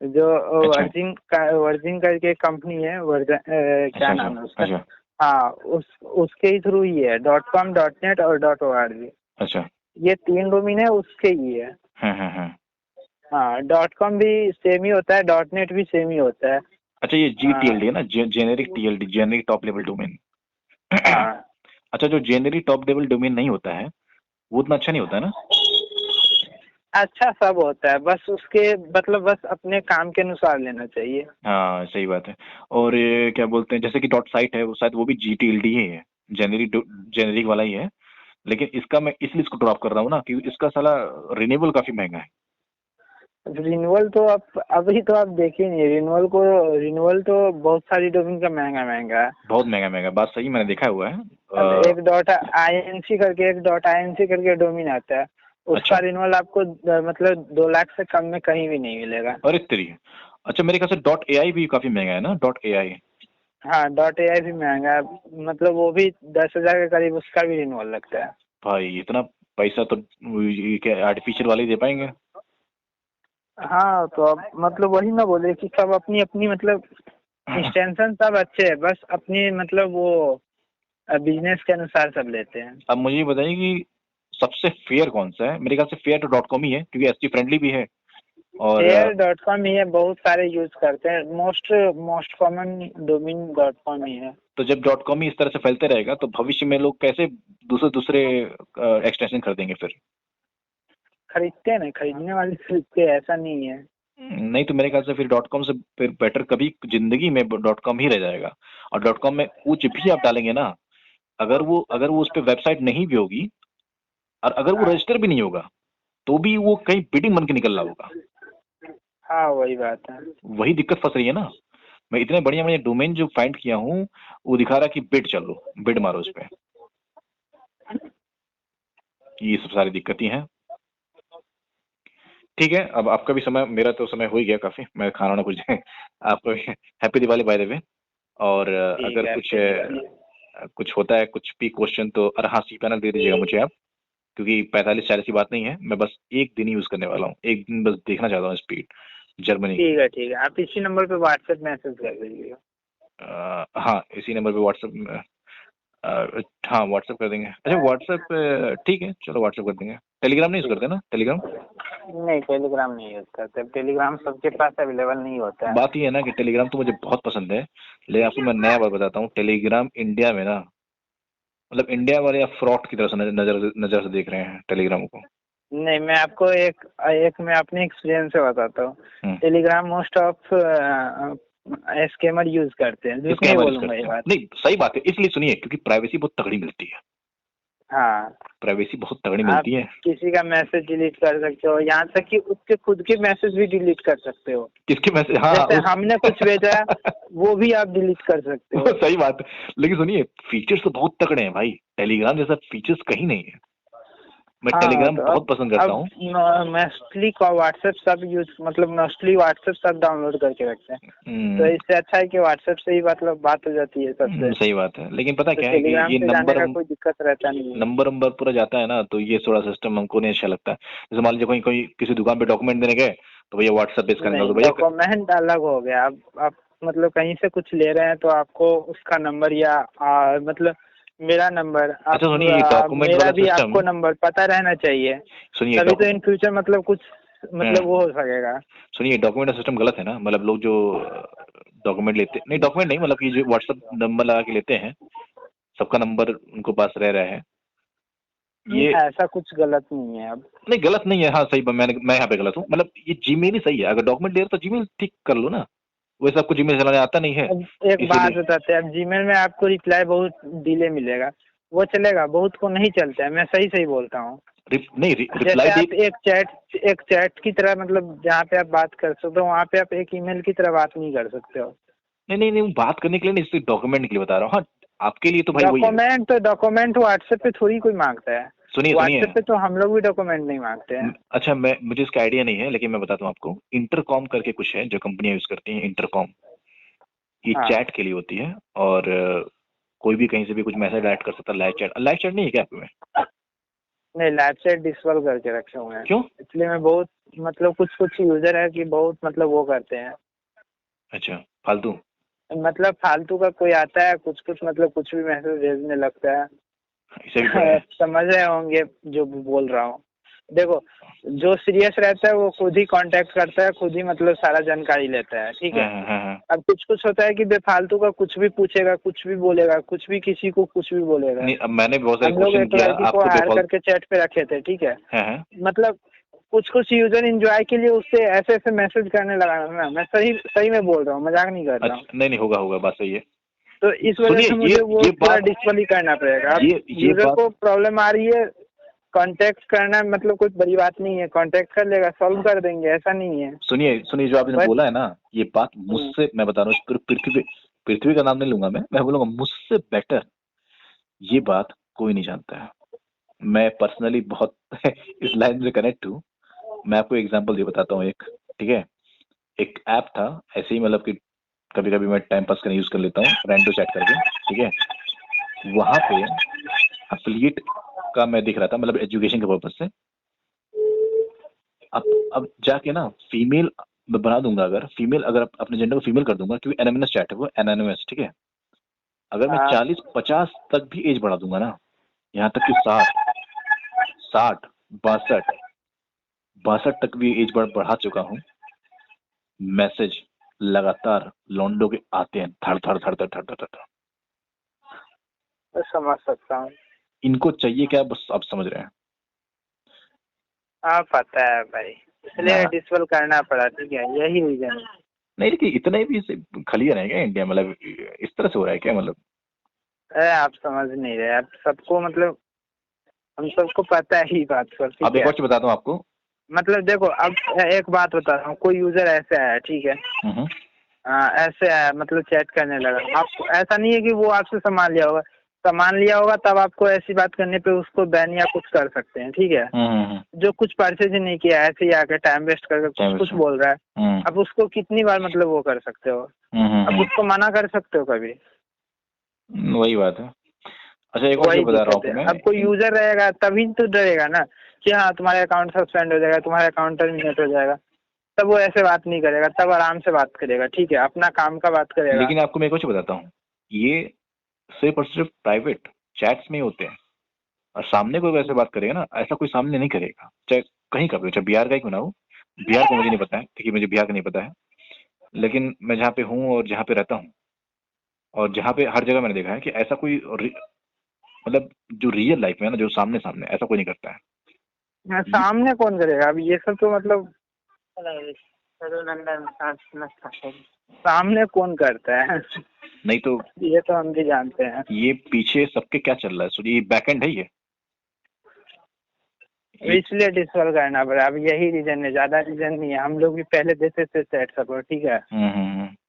जो अच्छा वर्जिन करके कंपनी है, वर्जन अच्छा क्या अच्छा नाम है उसका। अच्छा हाँ, उसके ही थ्रू ही है डॉट कॉम डॉट नेट और डॉट ORG। अच्छा। ये 3 डोमेन है उसके ही है। हाँ। हाँ, .com भी सेम ही होता है, .net भी सेम ही होता है। अच्छा, ये GTLD है ना, generic TLD, generic top level domain. हाँ, अच्छा, जो जेनेरिक टॉप लेवल डोमेन नहीं होता है वो उतना अच्छा नहीं होता है ना? अच्छा सब होता है, बस उसके मतलब बस अपने काम के अनुसार लेना चाहिए। हाँ, सही बात है। और ये क्या बोलते हैं, जैसे कि डॉट साइट है, वो शायद वो भी GTLD ही है, जेनेरिक जेनेरिक वाला ही है। लेकिन इसका मैं इसलिए इसको ड्रॉप कर रहा हूँ ना, क्योंकि इसका साला रिन्यूएबल काफी महंगा है। रिन्यूअल तो आप अभी तो आप देखिए नहीं, रिन्यूअल तो बहुत सारी डोमेन का महंगा महंगा है। बहुत महंगा महंगा, बात सही, मैंने देखा हुआ है। अब एक डॉट आई एन सी करके डोमेन आता है, उसका अच्छा, रिन्यूअल आपको मतलब 2 लाख से कम में कहीं भी नहीं मिलेगा। अरे तेरी। अच्छा, मेरे ख्याल से .ai भी काफी महंगा है ना, .ai। हाँ, डॉट ए आई भी महंगा है, मतलब वो भी 10,000 के करीब उसका भी रिन्यूअल लगता है। भाई इतना पैसा तो ये क्या आर्टिफिशियल वाले ही दे पाएंगे? हाँ, तो अब मतलब वही ना बोले कि सब अपनी अपनी मतलब एक्सटेंशन सब अच्छे है, बस अपनी मतलब वो बिजनेस के अनुसार सब लेते हैं। अब मुझे ये बताइए कि सबसे फेयर कौन सा है? मेरे ख्याल से फेयर तो .com ही है, क्योंकि ST फ्रेंडली भी है। और फेयर.com ही है, बहुत सारे यूज करते हैं, most most common domain .com ही है। तो जब .com ही इस तरह से फैलते रहेगा तो भविष्य में लोग कैसे दूसरे दूसरे एक्सटेंशन खरीदेंगे फिर? खरीदते हैं ना, खरीदने वाले खरीदते हैं, ऐसा नहीं है। नहीं तो मेरे ख्याल से फिर .com से फिर बेटर कभी जिंदगी में .com ही रह जाएगा। और .com में कुछ भी आप डालेंगे ना, अगर वो उस पर वेबसाइट नहीं भी होगी, और अगर वो हाँ रजिस्टर भी नहीं होगा, तो भी वो कहीं बिडिंग बन के निकल रहा होगा। हाँ, वही बात है। वही दिक्कत फंस रही है ना। मैं इतने बढ़िया बढ़िया डोमेन जो फाइंड किया हूँ, वो दिखा रहा कि बिड चलो, बिड मारो उस पे। ये सब सारी दिक्कतें हैं। ठीक है, अब आपका भी समय, मेरा तो समय हो ही गया काफी, मैं खाना ना कुछ आपको happy Diwali by the way. और ठीक अगर है, कुछ फिर दिवाली। कुछ होता है, कुछ भी क्वेश्चन, तो अरे हाँ, सी पैनल दे दीजिएगा मुझे आप, क्योंकि 45-40 की बात नहीं है, मैं बस एक दिन ही यूज करने वाला हूँ, एक दिन बस देखना चाहता हूँ स्पीड जर्मनी की। ठीक है, आप इसी नंबर पे व्हाट्सएप मैसेज कर दीजिएगा। हाँ, इसी नंबर पे व्हाट्सएप, हाँ व्हाट्सएप कर देंगे। अच्छा, व्हाट्सएप ठीक है, चलो व्हाट्सएप कर देंगे। टेलीग्राम नहीं यूज करते ना, टेलीग्राम? नहीं, टेलीग्राम नहीं यूज करते, टेलीग्राम सबके पास अवेलेबल नहीं होता है। बात ये है ना कि टेलीग्राम तो मुझे बहुत पसंद है, लेकिन आपको मैं नया बात बताता हूँ, टेलीग्राम इंडिया में ना, मतलब इंडिया वाले अब फ्रॉड की तरह से नजर नजर से देख रहे हैं टेलीग्राम को। नहीं, मैं आपको एक एक मैं अपने एक्सपीरियंस से बताता हूँ। Hmm. Telegram most of scammer use करते हैं, झूठ इसके नहीं हमारे यूज बोलूंगा ये करते हैं, बात। नहीं सही बात है, इसलिए सुनिए, क्योंकि प्राइवेसी बहुत तगड़ी मिलती है। हाँ, प्राइवेसी बहुत तगड़ी आप मिलती है। किसी का मैसेज डिलीट कर सकते हो, यहाँ तक कि उसके खुद के मैसेज भी डिलीट कर सकते हो। किसके मैसेज? हाँ जैसे हमने कुछ भेजा है, वो भी आप डिलीट कर सकते हो। सही बात है, लेकिन सुनिए, फीचर्स तो बहुत तगड़े हैं भाई, टेलीग्राम जैसा फीचर्स कहीं नहीं है। मैं हाँ, टेलीग्राम तो बहुत अब पसंद करता हूँ। मोस्टली व्हाट्सएप सब यूज मतलब मोस्टली व्हाट्सएप सब डाउनलोड करके रखते हैं, तो हम्म, इससे अच्छा है कि व्हाट्सएप से ही मतलब बात हो जाती है सबसे। सही बात है, लेकिन पता तो क्या है कि टेलीग्राम ये से जाने नंबर का कोई दिक्कत रहता नहीं है। नंबर नंबर पूरा जाता है ना, तो ये थोड़ा सिस्टम हमको नहीं अच्छा लगता है। जैसे मान लीजिए कोई कोई किसी दुकान पे डॉक्यूमेंट देने गए, तो भैया व्हाट्सएप पे स्कैन कर नहीं, दो भैया। डॉक्यूमेंट अलग हो गया। आप मतलब कहीं से कुछ ले रहे हैं तो आपको उसका नंबर या मतलब मेरा नंबर, अच्छा आप सुनिए, ये डॉक्यूमेंट मेरा वाला भी सिस्टम, आपको नंबर पता रहना चाहिए, सुनिए तभी तो इन फ्यूचर मतलब कुछ मतलब वो हो सकेगा। सुनिए, डॉक्यूमेंट सिस्टम गलत है ना, मतलब लोग जो डॉक्यूमेंट लेते, नहीं डॉक्यूमेंट नहीं, मतलब कि जो व्हाट्सएप नंबर लगा के लेते हैं, सबका नंबर उनको पास रह रहा है नहीं, ये। ऐसा कुछ गलत नहीं है अब। नहीं गलत नहीं है, हाँ सही, मैं यहाँ पे गलत हूँ, मतलब ये जीमेल ही सही है। अगर डॉक्यूमेंट ले रहे हो तो जीमेल ठीक कर लो ना, वैसे आपको जीमेल चलाने आता नहीं है, अब एक बात इसीलिए। बताते हैं, अब जीमेल में आपको रिप्लाई बहुत डिले मिलेगा, वो चलेगा, बहुत को नहीं चलता है, मैं सही सही बोलता हूँ। नहीं, जैसे रिप्लाई दे। आप एक चैट की तरह मतलब जहाँ पे आप बात कर सकते हो, वहाँ पे आप एक ईमेल की तरह बात नहीं कर सकते हो। नहीं नहीं नहीं, बात करने के लिए नहीं, सिर्फ डॉक्यूमेंट के लिए बता रहा हूँ। हाँ, आपके लिए तो भाई वही है। डॉक्यूमेंट व्हाट्सएप पे थोड़ी कोई मांगता है। सुनिए सुनिए, व्हाट्सएप पे तो हम लोग भी डॉक्यूमेंट नहीं मांगते हैं। अच्छा, मुझे इसका आइडिया नहीं है, लेकिन मैं बताता हूँ आपको, इंटरकॉम करके कुछ है जो कंपनियां यूज करती हैं, इंटरकॉम। ये हाँ, चैट के लिए होती है, और कोई भी कहीं से भी कुछ मैसेज ऐड कर सकता है। लाइव चैट नहीं है क्या आप में? नहीं, लाइव चैट डिसेबल करके रखे हुए हैं, क्यों? इसलिए मैं बहुत मतलब कुछ कुछ यूजर है कि बहुत मतलब वो करते हैं, अच्छा, फालतू। मतलब फालतू का कोई आता है कुछ कुछ मतलब कुछ भी मैसेज भेजने लगता है। इसे भी पढ़े हैं। समझ रहे होंगे जो भी बोल रहा हूँ। देखो, जो सीरियस रहता है वो खुद ही कांटेक्ट करता है, खुद ही मतलब सारा जानकारी लेता है, ठीक है। हाँ। अब कुछ कुछ होता है कि बेफालतू का कुछ भी पूछेगा, कुछ भी बोलेगा, कुछ भी किसी को कुछ भी बोलेगा। नहीं, अब मैंने बहुत सारे हम लोग क्वेश्चन एक किया लड़की को आपको हायर करके चैट पे रखे थे, ठीक है। हाँ। मतलब कुछ कुछ यूजर एंजॉय के लिए उससे ऐसे ऐसे मैसेज करने लगा ना, मैं सही सही में बोल रहा हूँ, मजाक नहीं कर रहा हूँ। अच्छा, नहीं होगा बात सही है। तो इस वजह से मुझे वो ये पूरा बात डिस्पल ही करना पड़ेगा। अब ये यूजर बात को प्रॉब्लम आ रही है, कांटेक्ट करना मतलब कोई बड़ी बात नहीं है, कांटेक्ट कर लेगा, सॉल्व कर देंगे, ऐसा नहीं है। सुनिए जो आपने बोला है ना, ये बात मुझसे, मैं बता रहा हूँ, पृथ्वी का नाम नहीं लूंगा, मैं बोलूंगा मुझसे बेटर ये बात कोई नहीं जानता है। मैं पर्सनली बहुत इस लाइन में कनेक्ट हूँ। मैं आपको एग्जांपल दे बताता हूँ एक, ठीक है। एक ऐप था ऐसे ही, मतलब कि कभी कभी मैं टाइम पास करने यूज कर लेता हूँ, रैंडो चैट करके, ठीक है। वहां पे एफिलिएट का मैं देख रहा था, मतलब एजुकेशन के पर्पज से। अब जाके ना फीमेल मैं बना दूंगा, अगर फीमेल, अगर अपने जेंडर को फीमेल कर दूंगा, क्योंकि एनोनिमस चैट है वो, एनोनिमस, ठीक है। अगर मैं 40-50 तक भी एज बढ़ा दूंगा ना, यहाँ तक कि 60, 62 तक भी एज बढ़ा चुका हूँ, मैसेज लगातार लॉन्डो के आते हैं, थड़ थड़ थड़ थड़ थड़ थड़ थड़। समझ सकता हूँ। इनको चाहिए क्या, बस आप समझ रहे हैं। हाँ पता है भाई, इसलिए डिसबल करना पड़ा, ठीक है, यही रीजन है। नहीं लेकिन इतना भी खलिया है क्या इंडिया, मतलब इस तरह से हो रहा है क्या, मतलब अरे आप समझ नहीं रहे, आप सबको मतलब हम सबको पता है ही बात पर, ठीक अब एक है। और चीज बताता हूँ आपको, मतलब देखो, अब एक बात बता रहा हूँ, कोई यूजर ऐसे आया, ठीक है, ऐसे आया मतलब चैट करने लगा, आपको ऐसा नहीं है कि वो आपसे सामान लिया होगा तब आपको ऐसी बात करने पे उसको बैन या कुछ कर सकते हैं, ठीक है। जो कुछ परचेज ही नहीं किया, ऐसे ही आके टाइम वेस्ट करके कुछ बोल रहा है, अब उसको कितनी बार मतलब वो कर सकते हो, अब उसको मना कर सकते हो कभी? वही बात है। अच्छा एक और चीज बता रहा हूँ आपको मैं, अब कोई यूजर रहेगा तभी तो डरेगा ना कि हाँ तुम्हारा अकाउंट सस्पेंड हो जाएगा, तुम्हारा अकाउंट टर्मिनेट हो जाएगा, तब वो ऐसे बात नहीं करेगा, तब आराम से बात करेगा, ठीक है, अपना काम का बात करेगा। लेकिन आपको मैं एक और चीज बताता हूँ, ये सिर्फ और सिर्फ प्राइवेट चैट्स में होते हैं, और सामने कोई वैसे बात करेगा ना, ऐसा कोई सामने नहीं करेगा, चाहे कहीं का भी, चाहे बिहार का ही क्यों ना हो। बिहार को मुझे नहीं पता है, ठीक है, मुझे बिहार का नहीं पता है, लेकिन मैं जहाँ पे हूँ और जहाँ पे रहता हूँ और जहाँ पे हर जगह मैंने देखा है कि ऐसा कोई मतलब जो रियल लाइफ में है ना, जो सामने सामने, ऐसा कोई नहीं करता है। सामने कौन करेगा? अब ये सब तो मतलब सामने कौन करता है? नहीं तो ये तो हम भी जानते हैं। ये पीछे सबके क्या चल रहा है, सोचिए, ये बैकएंड है ये। इसलिए डिसऑल्व करना पड़ा, अब यही रीजन है, ज्यादा रीजन नहीं है। हम लोग भी पहले देते थे चैट सपोर्ट, ठीक है,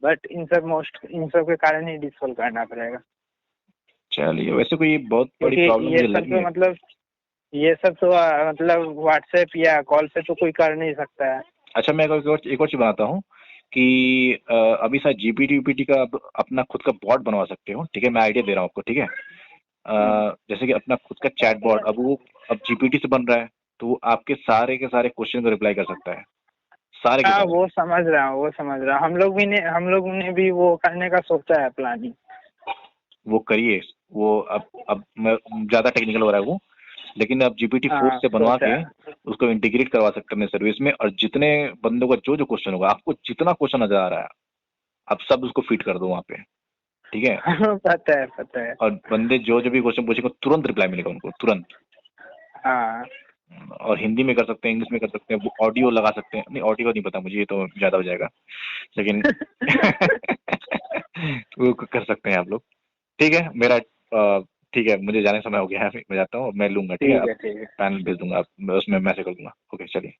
बट इन सब के कारण ही डिसऑल्व करना पड़ेगा। चलिए, वैसे कोई बहुत बड़ी प्रॉब्लम मुझे लगी है। मतलब ये सब तो मतलब व्हाट्सएप या कॉल पे तो कोई कर नहीं सकता है। अच्छा मैं एक और चीज बनाता हूँ कि अभी शायद जीपीटी यूपीटी का अपना खुद का बॉट बनवा सकते हो, ठीक है, मैं आइडिया दे रहा हूँ आपको, ठीक है। जैसे कि अपना खुद का चैट बॉट, अब जीपीटी से बन रहा है, तो वो आपके सारे के सारे क्वेश्चन को रिप्लाई कर सकता है, सारे के सारे। वो समझ रहा हूँ, हम लोग ने भी वो करने का सोचा है, प्लानिंग। वो करिए, वो अब ज्यादा टेक्निकल हो रहा है वो, लेकिन अब जीपीटी 4 से बनवा के उसको इंटीग्रेट करवा सकते हैं सर्विस में, और जितने बंदों का जो क्वेश्चन होगा, आपको जितना क्वेश्चन नजर आ रहा है, आप सब उसको फीड कर दो वहाँ पे, ठीक है। पता है। और बंदे जो भी क्वेश्चन पूछेंगे तुरंत रिप्लाई मिलेगा उनको, तुरंत। हाँ, और हिंदी में कर सकते हैं, इंग्लिश में कर सकते हैं, ऑडियो लगा सकते हैं, नहीं ऑडियो नहीं पता मुझे, ये तो ज्यादा हो जाएगा, लेकिन वो कर सकते हैं आप लोग, ठीक है। मेरा ठीक है, मुझे जाने समय हो गया है, मैं जाता हूँ, मैं लूंगा, ठीक है, पैनल भेज दूंगा, उसमें मैसेज कर दूंगा। ओके चलिए।